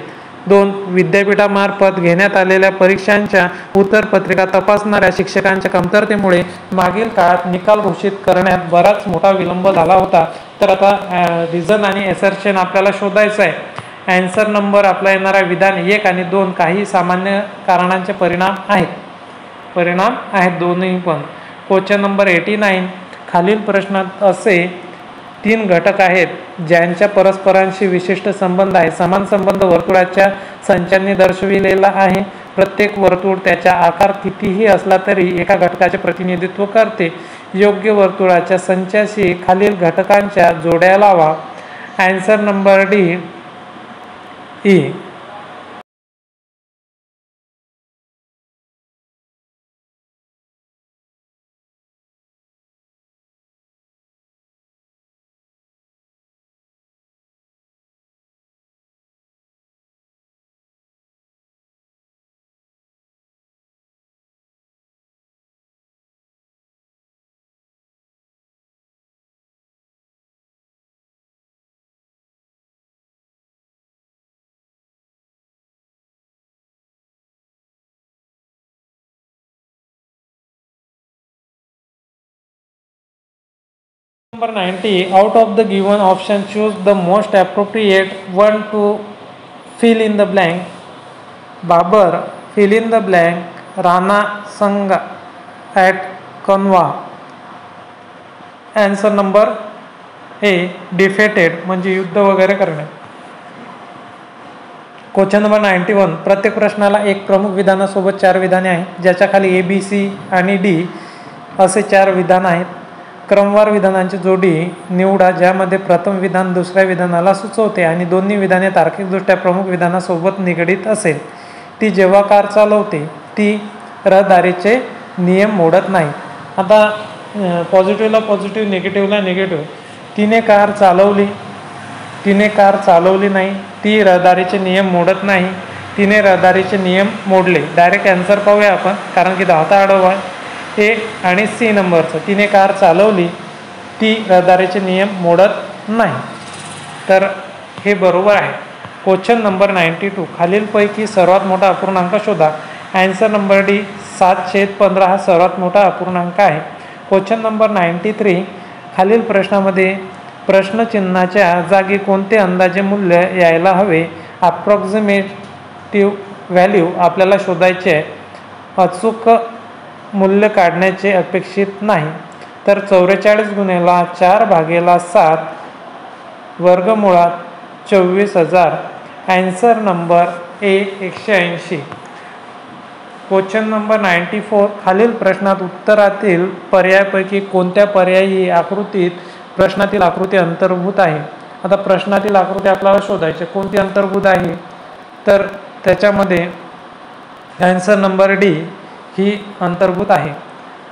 2. विद्यापीठामार्फत घेण्यात आलेल्या परीक्षांच्या उत्तरपत्रिका तपासणाऱ्या शिक्षकांच्या कमतरतेमुळे मागील काळात निकाल घोषित करण्यात बराच मोठा विलंब झाला होता. तर आता रिझन आणि एसर्शन आपल्याला शोधायचं आहे. आन्सर नंबर आपला येणार आहे विधान 1 आणि 2 काही सामान्य कारणांचे परिणाम आहेत दोन्ही पण. क्वेश्चन नंबर 89, खालील प्रश्नात असे 3 घटक आहेत ज्यांच्या परस्परांशी विशिष्ट संबंध आहे. समान संबंध वर्तुळाच्या संचांनी दर्शविलेला आहे. प्रत्येक वर्तुळ त्याचा आकार कितीही असला तरी एका घटकाचे प्रतिनिधित्व करते. योग्य वर्तुळाच्या संचाशी खालील घटकांच्या जोड्या लावा. Answer number D, E. Number 90, out of the given option choose the most appropriate one to fill in the blank. Babar, fill in the blank. Rana sang at Kanwa. Answer number A, defeated म्हणजे युद्ध वगैरे करणे. Question number 91, प्रत्येक प्रश्नाला एक प्रमुख विधानासोबत 4 विधाने आहेत ज्याच्या खाली A, B, C आणि D असे 4 विधान आहेत. क्रमवार विधानांची जोडी निवडा ज्यामध्ये प्रथम विधान दुसऱ्या विधानाला सुचवते आणि दोन्ही विधाने तार्किकदृष्ट्या प्रमुख विधानासोबत निगडीत असेल. ती जेव्हा कार चालवते ती रहदारीचे नियम मोडत नाही. आता पॉझिटिव्हला पॉझिटिव्ह, निगेटिव्हला निगेटिव्ह. तिने कार चालवली नाही. ती रहदारीचे नियम मोडत नाही. तिने रहदारीचे नियम मोडले. डायरेक्ट आन्सर पाहूया आपण कारण की धावता आडवा आहे. ए आणि सी नंबरचं, तिने कार चालवली, ती रहदारीचे नियम मोडत नाही. तर हे बरोबर आहे. क्वेश्चन नंबर 92, खालीलपैकी सर्वात मोठा अपूर्णांक शोधा. ॲन्सर नंबर डी 7/15 हा सर्वात मोठा अपूर्णांक आहे. क्वेश्चन नंबर 93, खालील प्रश्नामध्ये प्रश्नचिन्हाच्या जागी कोणते अंदाजे मूल्य यायला हवे. अप्रॉक्सिमेटिव्ह व्हॅल्यू आपल्याला शोधायचे आहे, अचूक मूल्य काढण्याचे अपेक्षित नाही. तर 44 गुणिले 4/7 वर्गमुळात 24,000. ॲन्सर नंबर ए 180. क्वेश्चन नंबर 94, खालील प्रश्नात उत्तरातील पर्यायापैकी कोणत्या पर्यायी आकृतीत प्रश्नातील आकृती अंतर्भूत आहे. आता प्रश्नातील आकृती आपल्याला शोधायची, कोणती अंतर्भूत आहे. तर त्याच्यामध्ये ॲन्सर नंबर डी ही अंतर्भूत आहे.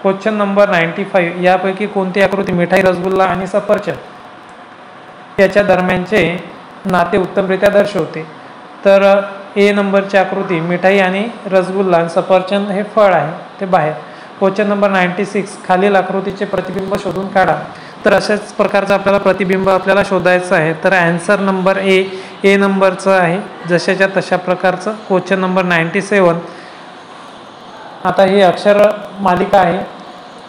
क्वेश्चन नंबर 95, यापैकी कोणती आकृती मिठाई, रसगुल्ला आणि सफरचंद याच्या दरम्यानचे नाते उत्तमरित्या दर्शवते. तर ए नंबरची आकृती मिठाई आणि रसगुल्ला आणि सफरचंद हे फळ आहे, ते बाहेर. क्वेश्चन नंबर 96, खालील आकृतीचे प्रतिबिंब शोधून काढा. तर अशाच प्रकारचं आपल्याला प्रतिबिंब आपल्याला शोधायचं आहे. तर ॲन्सर नंबर ए नंबरचं आहे, जशाच्या तशा प्रकारचं. क्वेश्चन नंबर 97, आता ही अक्षर मालिका आहे,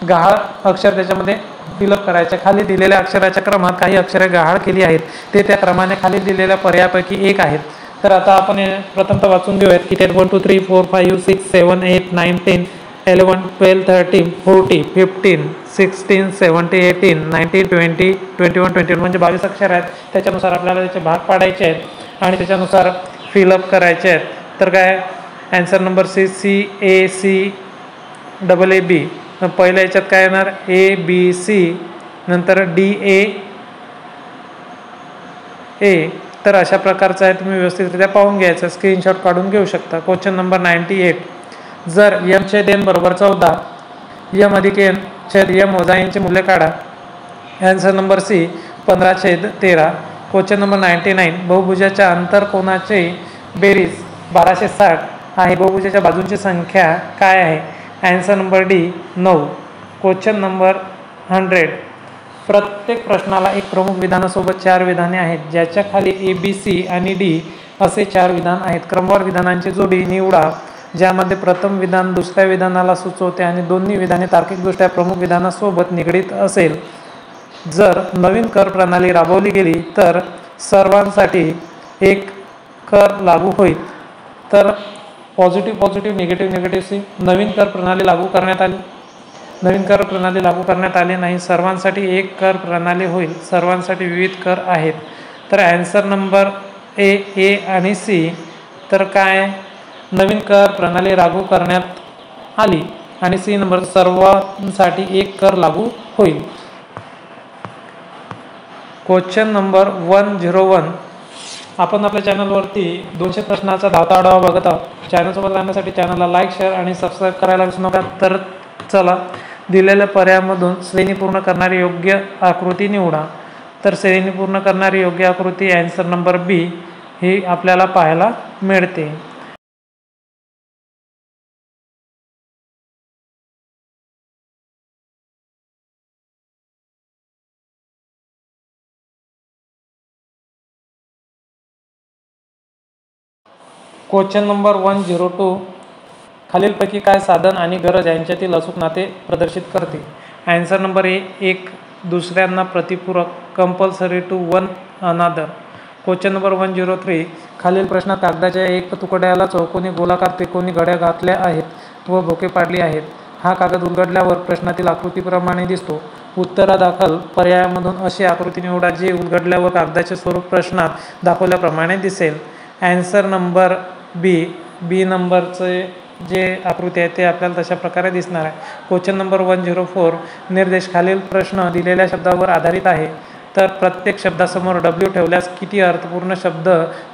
गहाळ अक्षर त्याच्यामध्ये फिलअप करायचे. खाली दिलेल्या अक्षराच्या क्रमात काही अक्षरे गहाळ केली आहेत, ते त्या क्रमाने खाली दिलेल्या पर्यायापैकी एक आहेत. तर आता आपण प्रथमतः वाचून घेऊयात की ते 1 2 3 4 5 6 7 8 9 10 11 12 13 14 15 16 17 18 19 20 21 21 म्हणजे 22 अक्षर आहेत. त्याच्यानुसार आपल्याला त्याचे भाग पाडायचे आहेत आणि त्याच्यानुसार फिलअप करायचे आहेत. तर काय ॲन्सर नंबर CACABAB. पहिल्या याच्यात काय येणार, ABC, नंतर DAA. तर अशा प्रकारचं आहे, तुम्ही व्यवस्थितरित्या पाहून घ्यायचं, स्क्रीनशॉट काढून घेऊ शकता. क्वेश्चन नंबर 98, जर m/n बरोबर 14, m/n वजा n चे मूल्य काढा. Answer number C 15/13. Question number 99, बहुभुजाच्या अंतरकोनाचे बेरीज 1260 आहे, बहुभुजाच्या बाजूंची संख्या काय आहे. Answer number D 9. Question number 100, प्रत्येक प्रश्नाला एक प्रमुख विधानासोबत 4 विधाने आहेत, ज्याच्या खाली ABC आणि D असे 4 विधान आहेत. क्रमवार विधानांची जोडी निवडा, ज्यामध्ये प्रथम विधान दुसऱ्या विधानाला सुचवते आणि दोन्ही विधाने तार्किकदृष्ट्या प्रमुख विधानासोबत निगडीत असेल. जर नवीन कर प्रणाली राबवली गेली तर सर्वांसाठी एक कर लागू होईल. तर पॉझिटिव्ह निगेटिव्ह सी. नवीन कर प्रणाली लागू करण्यात आली, नवीन कर प्रणाली लागू करण्यात आली नाही. सर्वांसाठी एक कर प्रणाली होईल, सर्वांसाठी विविध कर आहेत. तर ॲन्सर नंबर ए आणि सी. तर काय नवीन कर प्रणाली लागू करण्यात आली आणि सी नंबर सर्वांसाठी एक कर लागू होईल. क्वेश्चन नंबर 101, आपण आपल्या चॅनलवरती 200 प्रश्नाचा धावता आढावा बघत आहोत. चॅनलसोबत राहण्यासाठी चॅनलला लाईक, शेअर आणि सबस्क्राईब करायला विसरू नका. तर चला, दिलेल्या पर्यायामधून श्रेणी पूर्ण करणारी योग्य आकृती निवडा. तर श्रेणी पूर्ण करणारी योग्य आकृती ॲन्सर नंबर बी ही आपल्याला पाहायला मिळते. क्वेश्चन नंबर 102, खालीलपैकी काय साधन आणि गरज यांच्यातील अचूक नाते प्रदर्शित करते. ॲन्सर नंबर ए, एक दुसऱ्यांना प्रतिपूरक, compulsory to one another. Question number 103, खालील प्रश्नात कागदाच्या एक तुकड्याला चौकोनी, गोलाकार, त्रिकोणी घड्या घातल्या आहेत व भोके पाडली आहेत. हा कागद उलगडल्यावर प्रश्नातील आकृतीप्रमाणे दिसतो. उत्तरादाखल पर्यायामधून अशी आकृती निवडा जी उलगडल्यावर कागदाचे स्वरूप प्रश्नात दाखवल्याप्रमाणे दिसेल. ॲन्सर नंबर बी नंबरचे जे आकृती आहे ते आपल्याला तशा प्रकारे दिसणार आहे. क्वेश्चन नंबर 104, निर्देश खालील प्रश्न दिलेल्या शब्दावर आधारित आहे. तर प्रत्येक शब्दासमोर W ठेवल्यास किती अर्थपूर्ण शब्द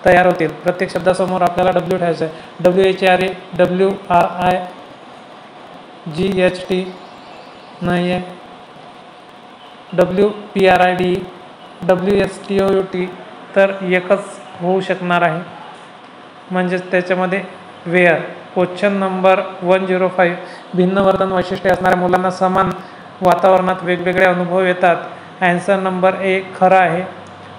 तयार होतील. प्रत्येक शब्दासमोर आपल्याला W ठेवायचं आहे. WHRA, WRIGHT नाही आहे, WPRID, WSTOUT. तर एकच होऊ शकणार आहे, म्हणजेच त्याच्यामध्ये वेअर. क्वेश्चन नंबर 105, भिन्न वर्तन वैशिष्ट्ये असणाऱ्या मुलांना समान वातावरणात वेगवेगळे अनुभव येतात. ॲन्सर नंबर ए खरं आहे.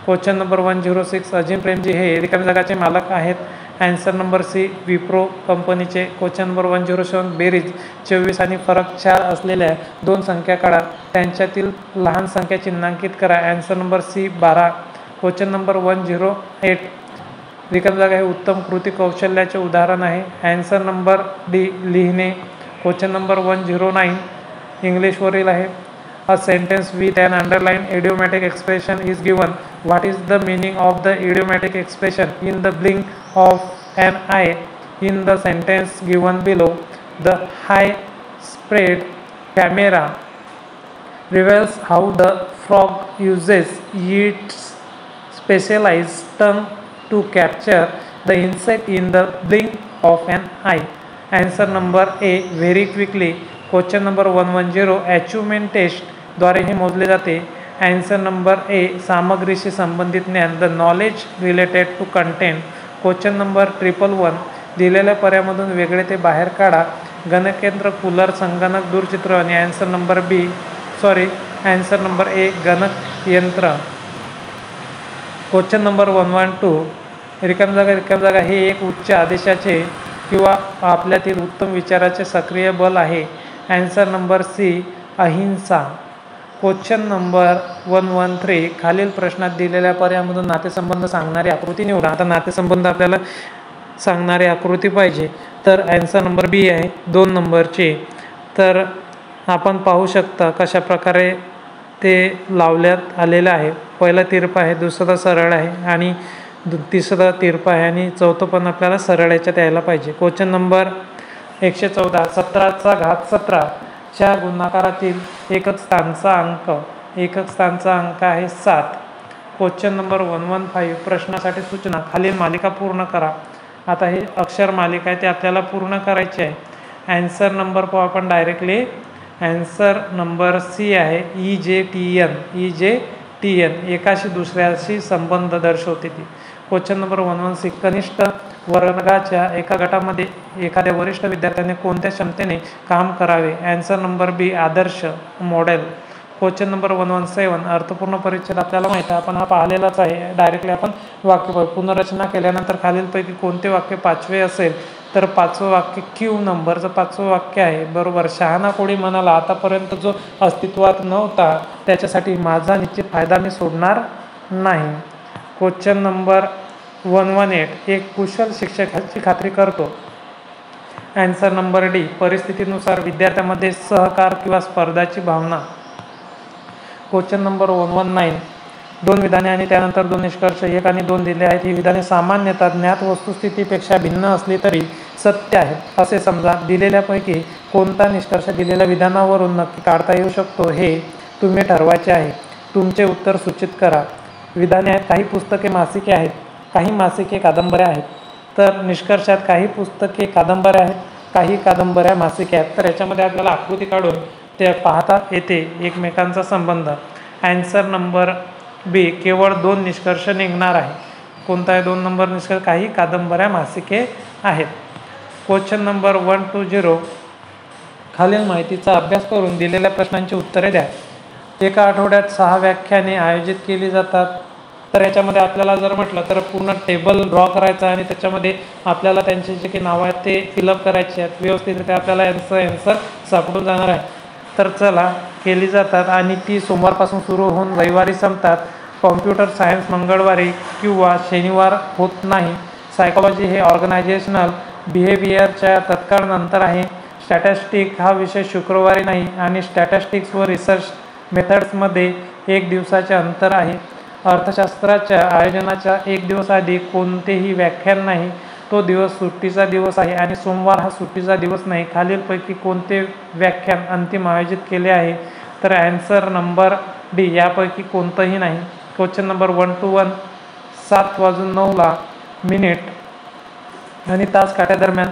क्वेश्चन नंबर 106 अजिम प्रेमजी हे रिकाम्या जागाचे मालक आहेत. ॲन्सर नंबर सी विप्रो कंपनीचे. क्वेश्चन नंबर 107 बेरीज 24 आणि फरक 4 असलेल्या दोन संख्या काढा, त्यांच्यातील लहान संख्या चिन्हांकित करा. Answer number C 12. Question number 108 रिकामी जागा हे उत्तम कृती कौशल्याचे उदाहरण आहे. ॲन्सर नंबर डी लिहिणे. क्वेश्चन नंबर 109 इंग्लिशवरील आहे. A sentence with an underlined idiomatic expression is given. What is the meaning of the idiomatic expression in the blink of an eye in the sentence given below? The high spread camera reveals how the frog uses its specialized tongue to capture the insect in the blink of an eye. Answer number A very quickly. Question number 110 achievement test द्वारे हे मोजले जाते. Answer number ए सामग्रीशी संबंधित ज्ञान the knowledge related to content. Question number 111 दिलेल्या पर्यायामधून वेगळे ते बाहेर काढा. गणकयंत्र, कूलर, संगणक, दूरचित्रवाणी. Answer number answer number A गणकयंत्र. क्वेश्चन नंबर 112 रिकामी जागा हे एक उच्च आदेशाचे किंवा आपल्यातील उत्तम विचाराचे सक्रिय बल आहे. ॲन्सर नंबर सी अहिंसा. क्वेश्चन नंबर 113 खालील प्रश्नात दिलेल्या पर्यायामधून नातेसंबंध सांगणारी आकृती निवडा. आता नातेसंबंध आपल्याला सांगणारी आकृती पाहिजे, तर ॲन्सर नंबर बी आहे 2 नंबरची. तर आपण पाहू शकता कशा प्रकारे ते लावण्यात आलेलं आहे. पहिला तिरपा आहे, दुसरा सरळ आहे आणि तिसरा तिरपा आहे आणि चौथं पण आपल्याला सरळ याच्यात यायला पाहिजे. क्वेश्चन नंबर 114 17चा घात 17 च्या गुणाकारातील एकक स्थानचा अंक आहे 7. क्वेश्चन नंबर 115 प्रश्नासाठी सूचना. खालील मालिका पूर्ण करा. आता हे अक्षर मालिका आहे ते आपल्याला पूर्ण करायची आहे. ॲन्सर नंबर पाहू आपण डायरेक्टली. ॲन्सर नंबर सी आहे EJTN एकाशी दुसऱ्याशी संबंध दर्शवते ती. क्वेश्चन नंबर 116 कनिष्ठ वर्गाच्या एका गटामध्ये एखाद्या वरिष्ठ विद्यार्थ्याने कोणत्या क्षमतेने काम करावे. ॲन्सर नंबर बी आदर्श मॉडेल. क्वेश्चन नंबर 117 अर्थपूर्ण परिच्छेद आपल्याला माहिती आहे, आपण हा पाहिलेलाच आहे. डायरेक्टली आपण वाक्य पुनर्रचना केल्यानंतर खालीलपैकी कोणते वाक्य 5वे असेल, तर 5वं वाक्य क्यू नंबरचं 5वं वाक्य आहे. बरोबर. शहाणा कोळी म्हणाला आतापर्यंत जो अस्तित्वात नव्हता त्याच्यासाठी माझा निश्चित फायदा मी सोडणार नाही. क्वेश्चन नंबर 118 एक कुशल शिक्षकाची खात्री करतो. ॲन्सर नंबर डी परिस्थितीनुसार विद्यार्थ्यांमध्ये सहकार किंवा स्पर्धाची भावना. क्वेश्चन नंबर 119 2 विधाने आणि त्यानंतर 2 निष्कर्ष 1 आणि 2 दिले आहेत. ही विधाने सामान्यतः ज्ञात वस्तुस्थितीपेक्षा भिन्न असली तरी सत्य आहेत असे समजा. दिलेल्यापैकी कोणता निष्कर्ष दिलेल्या विधानावरून नक्की काढता येऊ शकतो हे तुम्ही ठरवायचे आहे. तुमचे उत्तर सूचित करा. विधाने आहेत काही पुस्तके मासिके आहेत, काही मासिके कादंबऱ्या आहेत. तर निष्कर्षात काही पुस्तके कादंबऱ्या आहेत, काही कादंबऱ्या मासिके आहेत. तर याच्यामध्ये आपल्याला आकृती काढून ते पाहता येते एकमेकांचा संबंध. ॲन्सर नंबर बी केवळ 2 निष्कर्ष निघणार आहे. कोणता आहे 2 नंबर निष्कर्ष? काही कादंबऱ्या मासिके आहेत. क्वेश्चन नंबर 120 खालील माहितीचा अभ्यास करून दिलेल्या प्रश्नांची उत्तरे द्या. एका आठवड्यात 6 व्याख्याने आयोजित केली जातात. तर याच्यामध्ये आपल्याला जर म्हटलं तर पूर्ण टेबल ड्रॉ करायचा आणि त्याच्यामध्ये आपल्याला त्यांचे जे काही नावं आहेत ते फिलअप करायचे आहेत. व्यवस्थितरित्या आपल्याला ॲन्सर सापडून जाणार आहे. तर चला केली जातात आणि ती सोमवारपासून सुरू होऊन रविवारी संपतात. कॉम्प्युटर सायन्स मंगळवारी किंवा शनिवार होत नाही. सायकॉलॉजी हे ऑर्गनायझेशनल बिहेवियरच्या तत्काळ नंतर आहे. स्टॅटिस्टिक हा विषय शुक्रवारी नाही आणि स्टॅटिस्टिक्स व रिसर्च मेथड्समध्ये 1 दिवसाचे अंतर आहे. अर्थशास्त्राच्या आयोजनाच्या 1 दिवस आधी कोणतेही व्याख्यान नाही. तो दिवस सुट्टीचा दिवस आहे आणि सोमवार हा सुट्टीचा दिवस नाही. खालीलपैकी कोणते व्याख्यान अंतिम आयोजित केले आहे? तर ॲन्सर नंबर डी यापैकी कोणतंही नाही. क्वेश्चन नंबर 121 7:09 आणि तास काट्यादरम्यान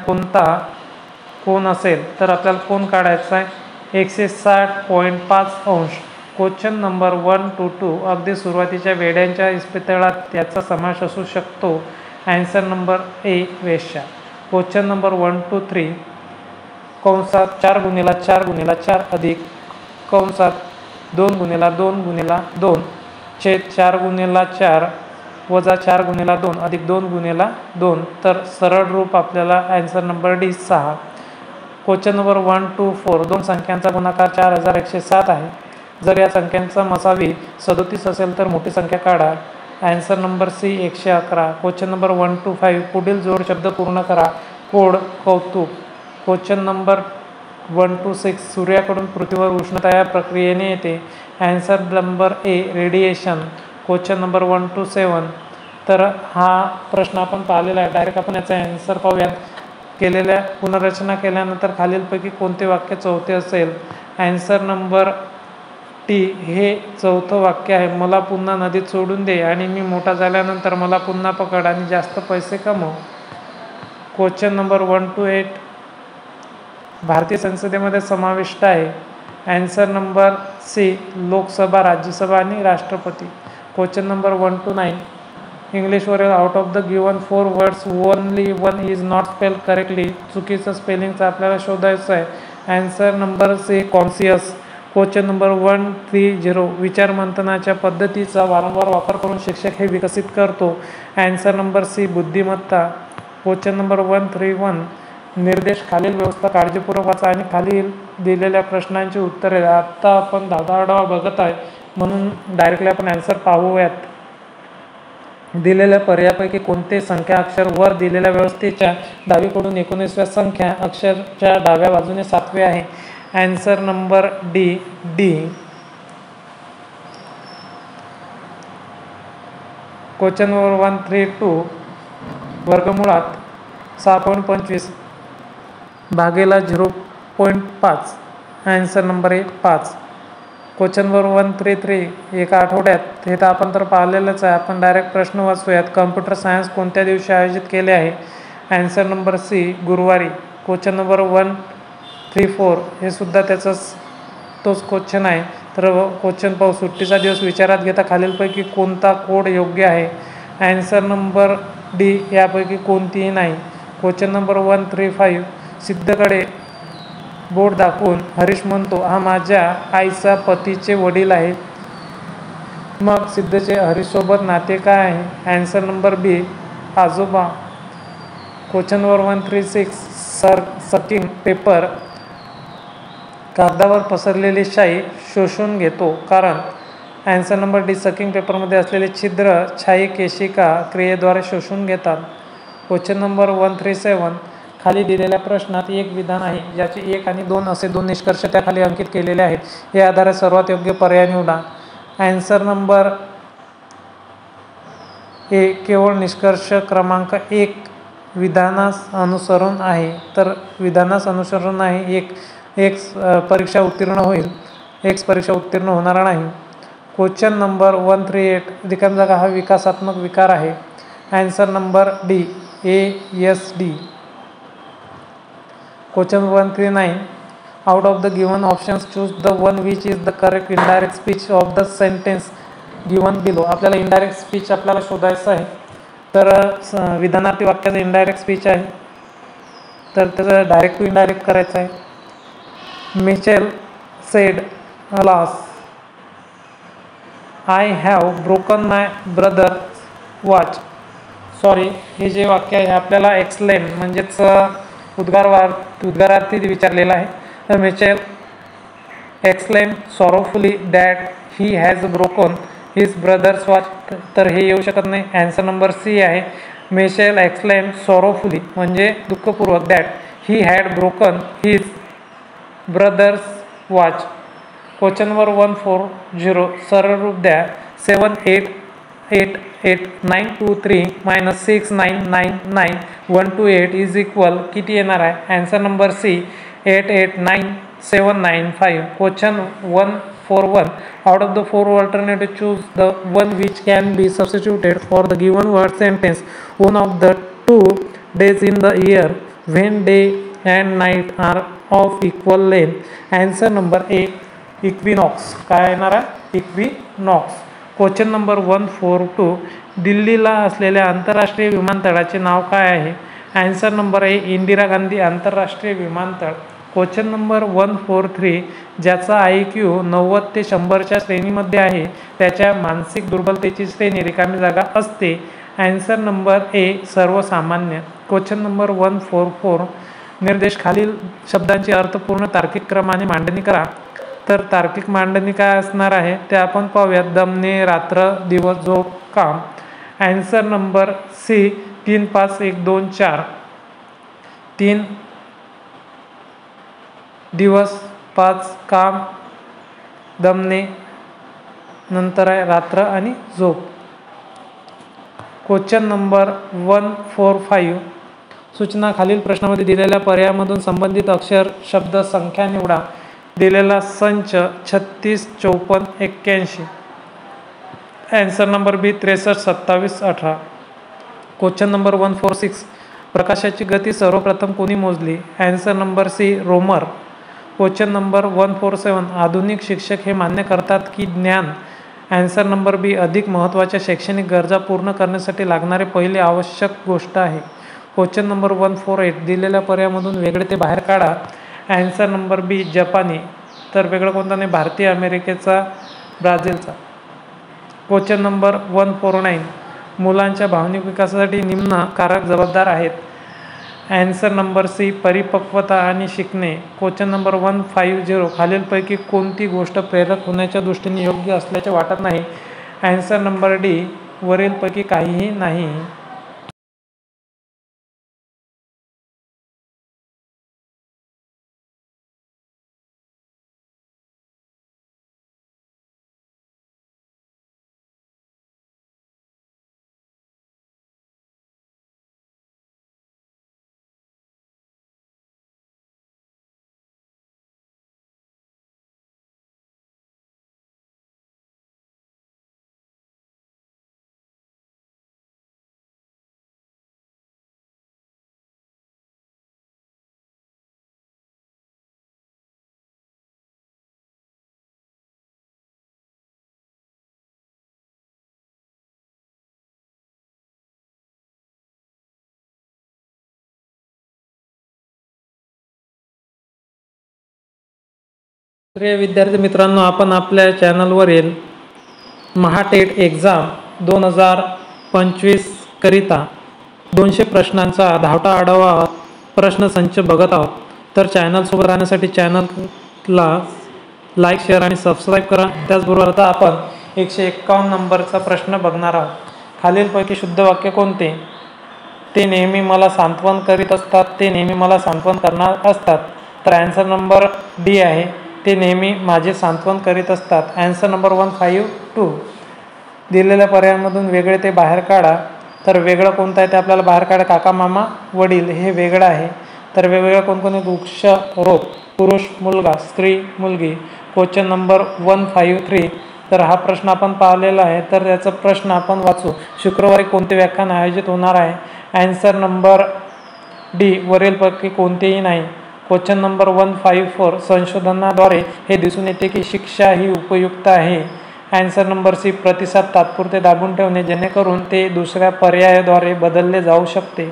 कोण असेल? तर आपल्याला कोण काढायचा आहे? 160.5 अंश. क्वेश्चन नंबर 122 अगदी सुरुवातीच्या वेड्यांच्या इस्पितळात त्याचा समावेश असू शकतो. ॲन्सर नंबर ए वेश्या. क्वेश्चन नंबर 123 कंसात 4 गुणिला 4 गुणिला 4 अधिक कंसात 2 गुणिला 2 गुणिला 2 छेद 4 गुणिला 4 वजा 4 गुणिला 2 अधिक 2 गुणिला 2. तर सरळ रूप आपल्याला answer number D 6. Question number 1 to 4. दोन संख्यांचा गुणाकार 4107 आहे. जर या संख्यांचा मसावी 37 असेल तर मोठी संख्या काढा. Answer number C 111. Question number 1 to 5. पुढील जोड शब्द पूर्ण करा. कोड कौतुक. Question number 1 to 6. सूर्याकडून पृथ्वीवर उष्णता या प्रक्रियेने येते. Answer number A radiation. Question number 1 to 7. तर हा प्रश्न आपण पाहिलेला आहे. डायरेक्ट आपण याचा आन्सर पाहूयात. केलेल्या पुनर्रचना केल्यानंतर खालीलपैकी कोणते वाक्य चौथे असेल. आन्सर नंबर टी हे चौथं वाक्य आहे. मला पुन्हा नदीत सोडून दे आणि मी मोठा झाल्यानंतर मला पुन्हा पकड आणि जास्त पैसे कमव. क्वेश्चन नंबर 1 to 8 भारतीय संसदेमध्ये समाविष्ट आहे. Answer number C Lok Sabha, Rajya Sabha आणि राष्ट्रपती. क्वेश्चन नंबर 1 to 9 इंग्लिशवरील out of the given 4 words only one is not spell correctly. चुकीचं स्पेलिंगचं आपल्याला शोधायचं आहे. Answer number C conscious. Question number 130 विचार मंथनाच्या पद्धतीचा वारंवार वापर करून शिक्षक हे विकसित करतो. आन्सर नंबर सी बुद्धिमत्ता. क्वेश्चन नंबर 131 निर्देश खालील व्यवस्था काळजीपूर्वक वाचा आणि खालील दिलेल्या प्रश्नांची उत्तरे. आता आपण धावधाव बघत आहे म्हणून डायरेक्टली आपण आन्सर पाहूयात. दिलेल्या पर्यायापैकी कोणते संख्या अक्षर वर दिलेल्या व्यवस्थेच्या डावीकडून 19व्या संख्या अक्षरच्या डाव्या बाजूने 7वे आहे. Answer number D D. Question number 132 वर्गमुळात 6.25 भागेला 0.5. Answer number A 5. Question number 133 एका आठवड्यात हे तर आपण तर पाहिलेलंच आहे. आपण डायरेक्ट प्रश्न वाचूयात. कम्प्युटर सायन्स कोणत्या दिवशी आयोजित केले आहे. आन्सर नंबर सी गुरुवारी. क्वेश्चन नंबर 134 हे सुद्धा तोच क्वेश्चन आहे. तर क्वेश्चन पाहू. सुट्टीचा दिवस विचारात घेता खालीलपैकी कोणता कोड योग्य आहे. आन्सर नंबर डी यापैकी कोणतीही नाही. क्वेश्चन नंबर 135 सिद्धकडे बोट दाखवून हरीश म्हणतो हा माझ्या आईचा पतीचे वडील आहेत. मग सिद्धचे हरीशसोबत नाते काय आहे. आन्सर नंबर बी आजोबा. क्वेश्चन नंबर 136 सकिंग पेपर कागदावर पसरलेली शाई शोषून घेतो कारण. आन्सर नंबर डी सकिंग पेपरमध्ये असलेले छिद्र छाई केशिका क्रियेद्वारे शोषून घेतात. क्वेश्चन नंबर 137 खाली दिलेल्या प्रश्नात एक विधान आहे ज्याचे 1 आणि 2 असे 2 निष्कर्ष त्याखाली अंकित केलेले आहेत. या आधारे सर्वात योग्य पर्याय निवडा. आन्सर नंबर ए केवळ निष्कर्ष क्रमांक 1 विधानास अनुसरून आहे. तर विधानास अनुसरून नाही. एक परीक्षा उत्तीर्ण होईल. एक परीक्षा उत्तीर्ण होणार नाही. क्वेश्चन नंबर 138 रिकामी जागा हा विकासात्मक विकार आहे. Answer number D ASD. Question 139 out of the given options choose the one which is the correct indirect speech of the sentence given below. आपल्याला इनडायरेक्ट स्पीच आपल्याला शोधायचं आहे. तर विधानार्थी वाक्याचं इनडायरेक्ट स्पीच आहे. तर त्याचं डायरेक्ट टू इनडायरेक्ट करायचं आहे. Mitchell sed alas I have broken my brother watch. Sorry हे जे वाक्य आहे आपल्याला एक्सलेम म्हणजेच उद्गारार्थी विचारलेला आहे. तर Michelle exclaim sorrowfully that he has broken his brothers watch. तर हे येऊ शकत नाही. आन्सर नंबर सी आहे. मिचेल एक्सलेम सॉरोफुली म्हणजे दुःखपूर्वक that he had broken his brothers watch. Question number 140 सरळ रूप द्या. 7888923 -6999 इज इक्वल किती येणार आहे. Answer number C 889795. Question 141 out of the 4 alternative choose the one which can be substituted for the given word sentence. One of the 2 days in the year when day and night are of equal length. Answer number A equinox. काय येणार आहे equinox. Question number 142 दिल्लीला असलेल्या आंतरराष्ट्रीय विमानतळाचे नाव काय आहे. Answer number A Indira Gandhi आंतरराष्ट्रीय विमानतळ. क्वेश्चन नंबर 143, ज्याचा IQ 90 ते 100च्या श्रेणीमध्ये आहे त्याच्या मानसिक दुर्बलतेची श्रेणी रिकामी जागा असते. ॲन्सर नंबर ए सर्वसामान्य. क्वेश्चन नंबर 144, निर्देश खालील शब्दांची अर्थपूर्ण तार्किक क्रमाने मांडणी करा. तर तार्किक मांडणी काय असणार आहे ते आपण पाहूयात. दमणे, रात्र, दिवस, झोप, काम. Answer number C 3, 5, 1, 2, 4. 3 दिवस, 5 काम, दमणे, नंतर आहे रात्र आणि झोप. क्वेश्चन नंबर 145, सूचना खालील प्रश्नामध्ये दिलेल्या पर्यायामधून संबंधित अक्षर, शब्द, संख्या निवडा. दिलेला संच 36, 54, 81. Answer number B 63, 27, 18. Question number 146, प्रकाशाची गती सर्वप्रथम कोणी मोजली? Answer number C Roemer. Question number 147, आधुनिक शिक्षक हे मान्य करतात की ज्ञान. ॲन्सर नंबर बी अधिक महत्त्वाच्या शैक्षणिक गरजा पूर्ण करण्यासाठी लागणारे पहिले आवश्यक गोष्ट आहे. क्वेश्चन नंबर 148, दिलेल्या पर्यायामधून वेगळे ते बाहेर काढा. ॲन्सर नंबर बी जपानी. तर वेगळं कोणता नाही, भारतीय, अमेरिकेचा, ब्राझीलचा. क्वेश्चन नंबर 149, मुलांच्या भावनिक विकासासाठी निम्न कारक जबाबदार आहेत. ॲन्सर नंबर सी परिपक्वता आणि शिकणे. क्वेश्चन नंबर 150, खालीलपैकी कोणती गोष्ट प्रेरक होण्याच्या दृष्टीने योग्य असल्याचे वाटत नाही? ॲन्सर नंबर डी वरीलपैकी काहीही नाही. प्रिय विद्यार्थी मित्रांनो, आपण आपल्या चॅनलवरील महाटेट एक्झाम 2025 करिता 200 प्रश्नांचा धावता आढावा प्रश्नसंच बघत आहोत. तर चॅनलसोबत राहण्यासाठी चॅनलला लाईक, शेअर आणि सबस्क्राईब करा. त्याचबरोबर आता आपण 151 नंबरचा प्रश्न बघणार आहोत. खालीलपैकी शुद्ध वाक्य कोणते? ते नेहमी मला सांत्वन करीत असतात. ते नेहमी मला सांत्वन करणार असतात. तर ॲन्सर नंबर डी आहे, ते नेहमी माझे सांत्वन करीत असतात. ॲन्सर नंबर 152, दिलेल्या पर्यायांमधून वेगळे ते बाहेर काढा. तर वेगळं कोणतं आहे ते आपल्याला बाहेर काढा. काका, मामा, वडील हे वेगळं आहे. तर वेगवेगळं कोणकोणते? वृक्ष, रोप, पुरुष, मुलगा, स्त्री, मुलगी. क्वेश्चन नंबर 153, तर हा प्रश्न आपण पाहिलेला आहे. तर याचा प्रश्न आपण वाचू. शुक्रवारी कोणते व्याख्यान आयोजित होणार आहे? ॲन्सर नंबर डी वरीलपैकी कोणतेही नाही. क्वेश्चन नंबर 154, संशोधनाद्वारे हे दिसून येते की शिक्षा ही उपयुक्त आहे. ॲन्सर नंबर सी प्रतिसाद तात्पुरते दाबून ठेवणे जेणेकरून ते दुसऱ्या पर्यायाद्वारे बदलले जाऊ शकते.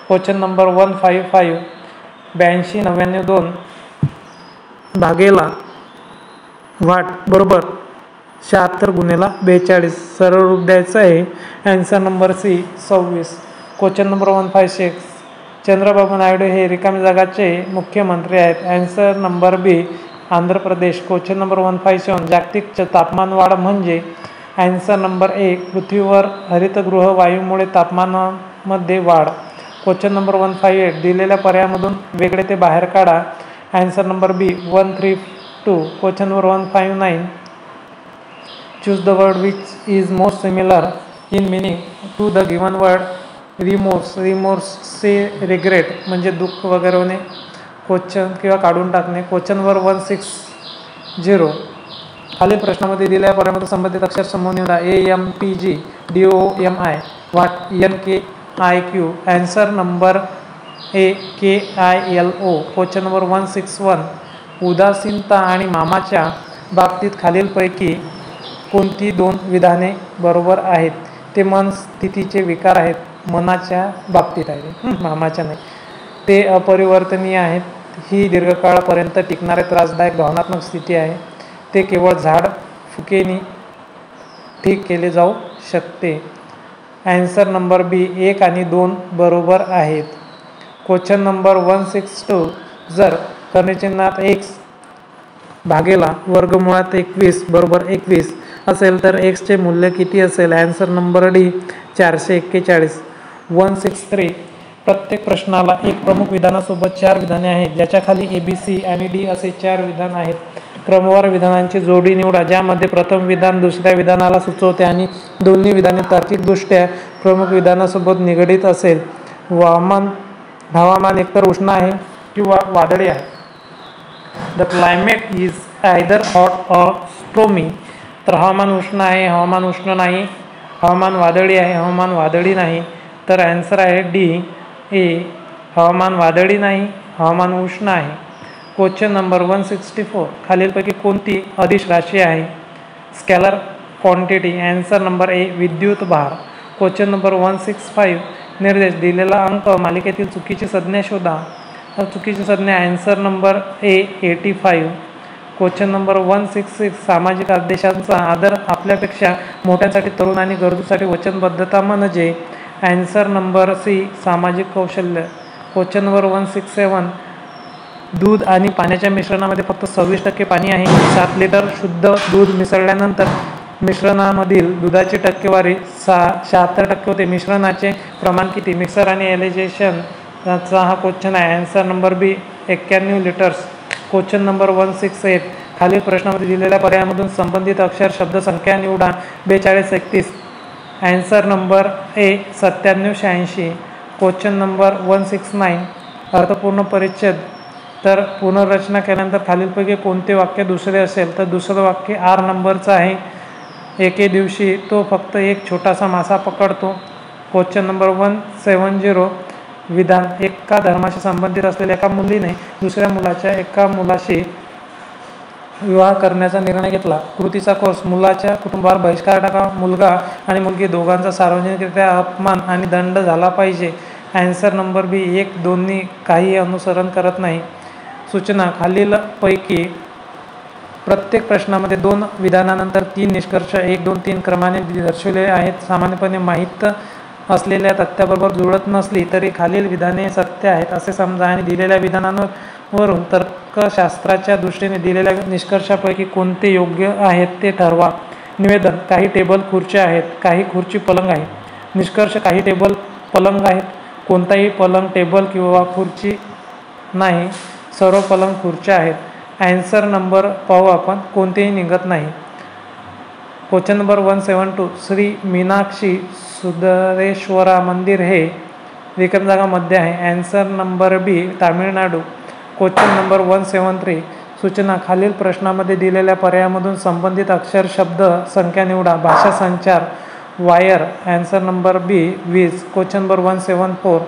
क्वेश्चन नंबर 155, 82, 99, 2 भागेला वाट बरोबर 76 गुणेला 42. सरळ रूप द्यायचं आहे. Answer number C 26. Question number 156, Chandrababu Naidu हे रिकामी जागाचे मुख्यमंत्री आहेत. Answer number B Andhra Pradesh. Question number 157, जागतिक तापमानवाढ म्हणजे? ॲन्सर नंबर ए पृथ्वीवर हरितगृह वायूमुळे तापमानामध्ये वाढ. क्वेश्चन नंबर 158, दिलेल्या पर्यायामधून वेगळे ते बाहेर काढा. Answer number B 132. Question number 159, choose the word which is most similar in meaning to the given word. Remorse से रिग्रेट म्हणजे दुःख वगैरे होणे. क्वेश्चन किंवा काढून टाकणे. क्वेश्चन नंबर 160, खालील प्रश्नामध्ये दिलेल्या पर्यायामध्ये संबंधित अक्षर समूह निवडा. AMPG, DOMI, वाट, NKIQ. ॲन्सर नंबर ए KILO. क्वेश्चन नंबर 161, उदासीनता आणि मामाच्या बाबतीत खालीलपैकी कोणती 2 विधाने बरोबर आहेत? ते मन स्थितीचे विकार आहेत. मनाच्या बाबतीत आहे, मामाच्या नाही. ते अपरिवर्तनीय आहेत. ही दीर्घकाळापर्यंत टिकणारे त्रासदायक भावनात्मक स्थिती आहे. ते केवळ झाड फुकेनी ठीक केले जाऊ शकते. ॲन्सर नंबर बी 1 आणि 2 बरोबर आहेत. Question number 162. जर कर्णचिन्हात x भागेला वर्गमुळात 21 बरोबर 21 असेल तर x चे मूल्य किती असेल? Answer number D 441. 163. प्रत्येक प्रश्नाला एक प्रमुख विधानासोबत 4 विधाने आहेत, ज्याच्या खाली ABC आणि D असे 4 विधान आहेत. क्रमवार विधानांची जोडी निवडा, ज्यामध्ये प्रथम विधान दुसऱ्या विधानाला सुचवते आणि दोन्ही विधाने तार्किकदृष्ट्या प्रमुख विधानासोबत निगडीत असेल. हवामान एकतर उष्ण आहे किंवा वादळी आहे. The climate is either hot or stormy. तर हवामान उष्ण आहे, हवामान उष्ण नाही. हवामान वादळी आहे, हवामान वादळी नाही. तर ॲन्सर आहे डी ए, हवामान वादळी नाही, हवामान उष्ण आहे. Question number 164. खालीलपैकी कोणती अदिश राशी आहे? Scalar quantity. ॲन्सर नंबर ए विद्युत भार. Question number 165. निर्देश दिलेला अंक मालिकेतील चुकीची संज्ञा शोधा. चुकीची संज्ञा ॲन्सर नंबर ए 85. Question number 166. सामाजिक आदेशांचा आदर आपल्यापेक्षा मोठ्यांसाठी, तरुण आणि गरजूसाठी वचनबद्धता म्हणजे? ॲन्सर नंबर सी सामाजिक कौशल्य. Question number 167. दूध आणि पाण्याच्या मिश्रणामध्ये फक्त 26% पाणी आहे. 7 लिटर शुद्ध दूध मिसळल्यानंतर मिश्रणामधील दुधाची टक्केवारी 76% होते. मिश्रणाचे प्रमाण किती? मिक्सर आणि एलिजेशनचा हा क्वेश्चन आहे. ॲन्सर नंबर बी 91 लिटर्स. Question number 168. खालील प्रश्नामध्ये दिलेल्या पर्यायामधून संबंधित अक्षर शब्द संख्या निवडा. 42 31. ॲन्सर नंबर ए 97 86. Question number 169. अर्थपूर्ण परिच्छेद. तर पुनर्रचना केल्यानंतर खालीलपैकी कोणते वाक्य दुसरे असेल? तर दुसरं वाक्य आर नंबरचं आहे. एके दिवशी तो फक्त एक छोटासा मासा पकडतो. Question number 170. विधान. एका धर्माशी संबंधित असलेल्या एका मुलीने दुसऱ्या मुलाच्या एका मुलाशी विवाह करण्याचा निर्णय घेतला. कृतीचा कोर्स. मुलाच्या कुटुंबावर बहिष्कार टाका. मुलगा आणि मुलगी दोघांचा सार्वजनिकरित्या अपमान आणि दंड झाला पाहिजे. ॲन्सर नंबर बी 1 दोन्ही काही अनुसरण करत नाही. सूचना. खालीलपैकी प्रत्येक प्रश्नामध्ये 2 विधानानंतर 3 निष्कर्ष 1 2 3 क्रमाने दर्शविले आहेत. सामान्यपणे माहीत असलेल्या तथ्याबरोबर जुळत नसली तरी खालील विधाने सत्य आहेत असे समजा आणि दिलेल्या विधानांवरून तर्कशास्त्राच्या दृष्टीने दिलेल्या निष्कर्षापैकी कोणते योग्य आहेत ते ठरवा. निवेदन. काही टेबल खुर्च्या आहेत, काही खुर्ची पलंग आहे. निष्कर्ष. काही टेबल पलंग आहेत, कोणताही पलंग टेबल किंवा खुर्ची नाही, सर्व पलंग खुर्च्या आहेत. ॲन्सर नंबर पाहू आपण. कोणतेही निघत नाही. Question number 172. श्री मीनाक्षी सुंदरेश्वरा मंदिर हे विक्रमजागामध्ये आहे. Answer number B Tamil Nadu. Question number 173. सूचना. खालील प्रश्नामध्ये दिलेल्या पर्यायामधून संबंधित अक्षर शब्द संख्या निवडा. भाषा संचार. वायर. ॲन्सर नंबर बी वीज. Question number 174.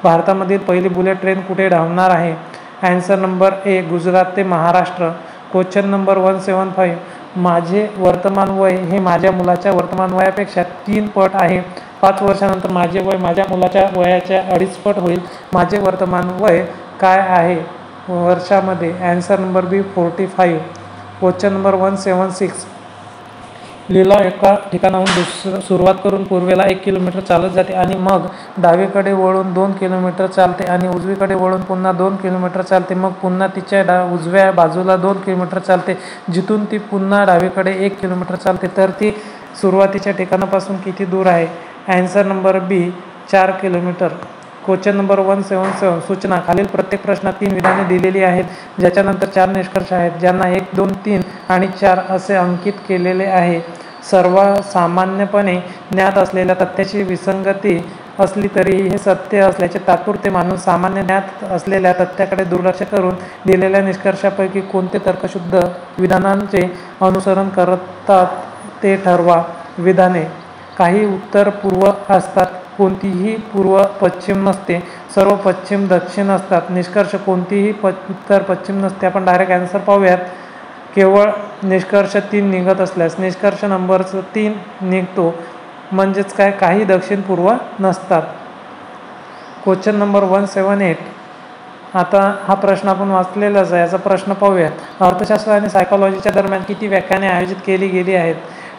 भारतामधील पहिली बुलेट ट्रेन कुठे धावणार आहे? ॲन्सर नंबर ए गुजरात ते महाराष्ट्र. Question number 175. माझे वर्तमान वय हे माझ्या मुलाच्या वर्तमान वयापेक्षा 3 पट आहे. 5 वर्षानंतर माझे वय माझ्या मुलाच्या वयाच्या 2.5 पट होईल. माझे वर्तमान वय काय आहे वर्षामध्ये? ॲन्सर नंबर बी 45. Question number 176. लीला एका ठिकाणाहून सुरुवात करून पूर्वेला 1 किलोमीटर चालत जाते आणि मग डावीकडे वळून 2 किलोमीटर चालते आणि उजवीकडे वळून पुन्हा 2 किलोमीटर चालते. मग पुन्हा तिच्या उजव्या बाजूला 2 किलोमीटर चालते, जिथून ती पुन्हा डावीकडे 1 किलोमीटर चालते. तर ती सुरुवातीच्या ठिकाणापासून किती दूर आहे? ॲन्सर नंबर बी 4 किलोमीटर. Question number 177. सूचना. खालील प्रत्येक प्रश्नात 3 विधाने दिलेली आहेत, ज्याच्यानंतर 4 निष्कर्ष आहेत, ज्यांना 1 2 3 आणि 4 असे अंकित केलेले आहे. सर्वसामान्यपणे ज्ञात असलेल्या तथ्याची विसंगती असली तरीही हे सत्य असल्याचे तात्पुरते मानून सामान्य ज्ञात असलेल्या तथ्याकडे दुर्लक्ष करून दिलेल्या निष्कर्षापैकी कोणते तर्कशुद्ध विधानांचे अनुसरण करतात ते ठरवा. विधाने. काही उत्तर पूर्व असतात, कोणतीही पूर्व पश्चिम नसते, सर्व पश्चिम दक्षिण असतात. निष्कर्ष. कोणतीही उत्तर पश्चिम नसते. आपण डायरेक्ट ॲन्सर पाहूयात. केवळ निष्कर्ष 3 निघत असल्यास निष्कर्ष नंबर 3 निघतो. म्हणजेच काय? काही दक्षिण पूर्व नसतात. Question number 178. आता हा प्रश्न आपण वाचलेलाच आहे, याचा प्रश्न पाहूयात. अर्थशास्त्र आणि सायकॉलॉजीच्या दरम्यान किती व्याख्याने आयोजित केली गेली आहेत?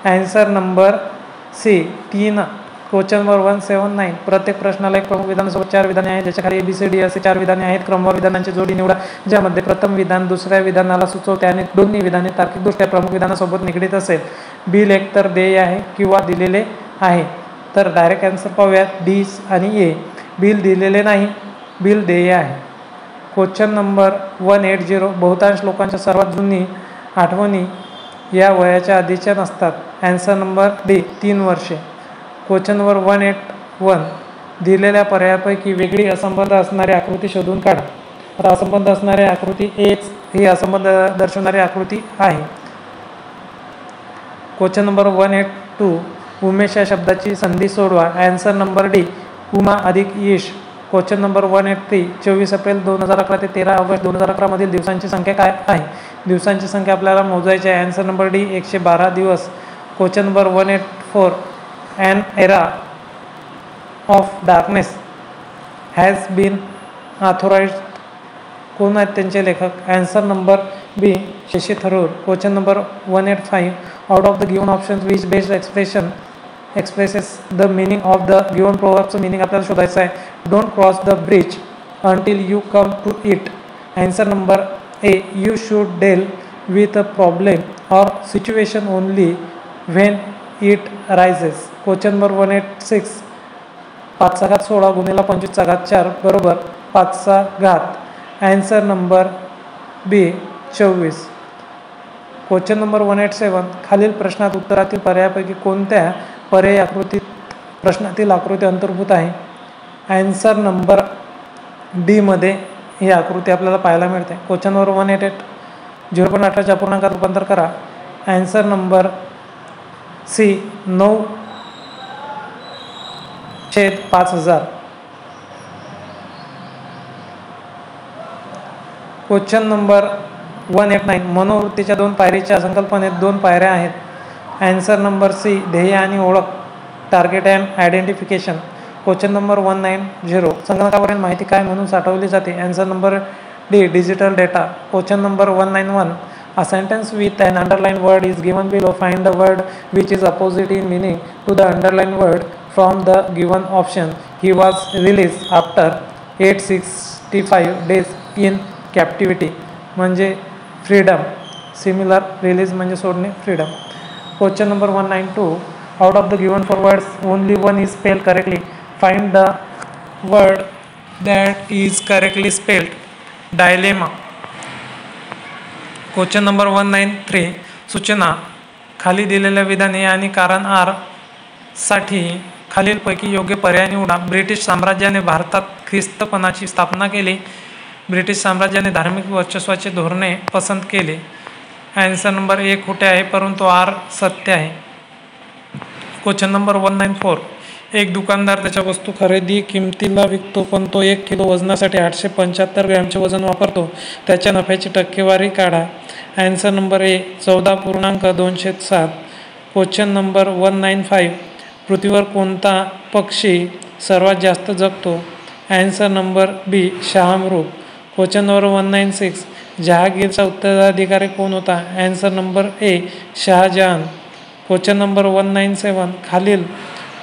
Answer number C 3. Question number 179. प्रत्येक प्रश्नाला एक प्रमुख विधानासोबत 4 विधाने आहेत, ज्याच्या खाली ABCD असे 4 विधाने आहेत. क्रमवार विधानांची जोडी निवडा, ज्यामध्ये प्रथम विधान दुसऱ्या विधानाला सुचवते आणि दोन्ही विधाने तार्किकदृष्ट्या प्रमुख विधानासोबत निगडीत असेल. बिल एकतर देय आहे किंवा दिलेले आहे. तर डायरेक्ट आन्सर पाहूयात, डी आणि ए. बिल दिलेले नाही, बिल देय आहे. Question number 180. बहुतांश लोकांच्या सर्वात जुनी आठवणी या वयाच्या आधीच्या नसतात. ॲन्सर नंबर डी 3 वर्षे. Question number 181. दिलेल्या पर्यायापैकी वेगळी असंबंध असणारी आकृती शोधून काढा. आता असंबंध असणारी आकृती एच ही असंबंध दर्शवणारी आकृती आहे. Question number 182. उमेश या शब्दाची संधी सोडवा. ॲन्सर नंबर डी उमा अधिक ईश. Question number 183. 24 एप्रिल 2011 ते 13 ऑगस्ट 2011 मधील दिवसांची संख्या काय आहे? दिवसांची संख्या आपल्याला मोजायची आहे. ॲन्सर नंबर डी 112 दिवस. Question number 184. An era of darkness has been authorized. कोण आहेत त्यांचे लेखक? Answer number B Shashi Tharoor. Question number 185. Out of the given options which based expresses the meaning of the given प्रोवर्बचं मिनिंग आपल्याला शोधायचं आहे. Don't cross the bridge until you come to it. Answer number A you should deal with a problem or situation only when it arises. Question number 186. 5 चा घात 16 गुणिले 25 चा घात 4 बरोबर 5 चा घात. ॲन्सर नंबर बी 24. Question number 187. खालील प्रश्नात उत्तरातील पर्यायापैकी कोणत्या पर्यायी आकृतीत प्रश्नातील आकृती अंतर्भूत आहे? ॲन्सर नंबर डी मध्ये ही आकृती आपल्याला पाहायला मिळते. Question number 188. 0.18 च्या अपूर्णांकात रूपांतर करा. Answer number C 9/5000. Question number 189. मनोवृत्तीच्या 2 पायरीच्या संकल्पनेत 2 पायऱ्या आहेत. ॲन्सर नंबर सी ध्येय आणि ओळख, target and identification. Question number 190. संगणकावरील माहिती काय म्हणून साठवली जाते? Answer number D digital data. Question number 191. A sentence with an underlined word is given below. Find the word which is opposite in meaning to the underlined word from the given option. He was released after 865 days in captivity. म्हणजे freedom. Similar release म्हणजे सोडणे, freedom. Question number 192. Out of the given four words only one is spelled correctly. Find the word that is correctly spelled. Dilemma. Question number 193. सूचना. खाली दिलेल्या विधाने आणि कारण R साठी खालीलपैकी योग्य पर्याय निवडा. ब्रिटिश साम्राज्याने भारतात ख्रिस्तपणाची स्थापना केली. ब्रिटिश साम्राज्याने धार्मिक वर्चस्वाचे धोरणे पसंत केले. ॲन्सर नंबर ए खोटे आहे, परंतु आर सत्य आहे. Question number 194. एक दुकानदार त्याच्या वस्तू खरेदी किमतीला विकतो, पण तो 1 किलो वजनासाठी 875 ग्रॅमचे वजन वापरतो. त्याच्या नफ्याची टक्केवारी काढा. Answer number A 14.207. Question number 195. पृथ्वीवर कोणता पक्षी सर्वात जास्त जगतो? ॲन्सर नंबर बी शहामृग. Question number 196. जहागीरचा उत्तराधिकारी कोण होता? Answer number A Shah Jahan. Question number 197. खालील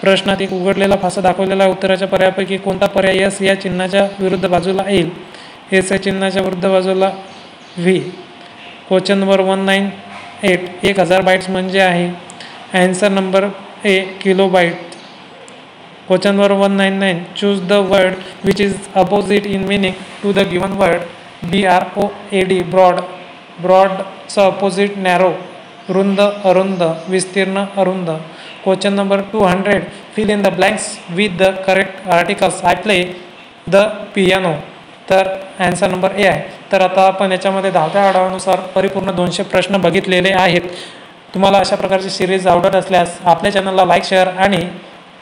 प्रश्नात एक उघडलेला फासा दाखवलेला उत्तराच्या पर्यायापैकी कोणता पर्याय एस या चिन्हाच्या विरुद्ध बाजूला येईल? एस या चिन्हाच्या विरुद्ध बाजूला व्ही. Question number 198. 1000 बाईट्स म्हणजे आहे? Answer number A kilobyte. Question number 199. Choose the word which is opposite in meaning to the given word. BROAD broad. ब्रॉडचं अपोजिट नॅरो. रुंद अरुंद. विस्तीर्ण अरुंद. Question number 200. Fill in the blanks with the correct articles. I play the piano. तर answer number A आहे. तर आता आपण याच्यामध्ये 10व्या आढावानुसार परिपूर्ण 200 प्रश्न बघितलेले आहेत. तुम्हाला अशा प्रकारची सिरीज आवडत असल्यास आपल्या चॅनलला लाईक, शेअर आणि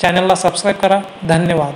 चॅनलला सबस्क्राईब करा. धन्यवाद.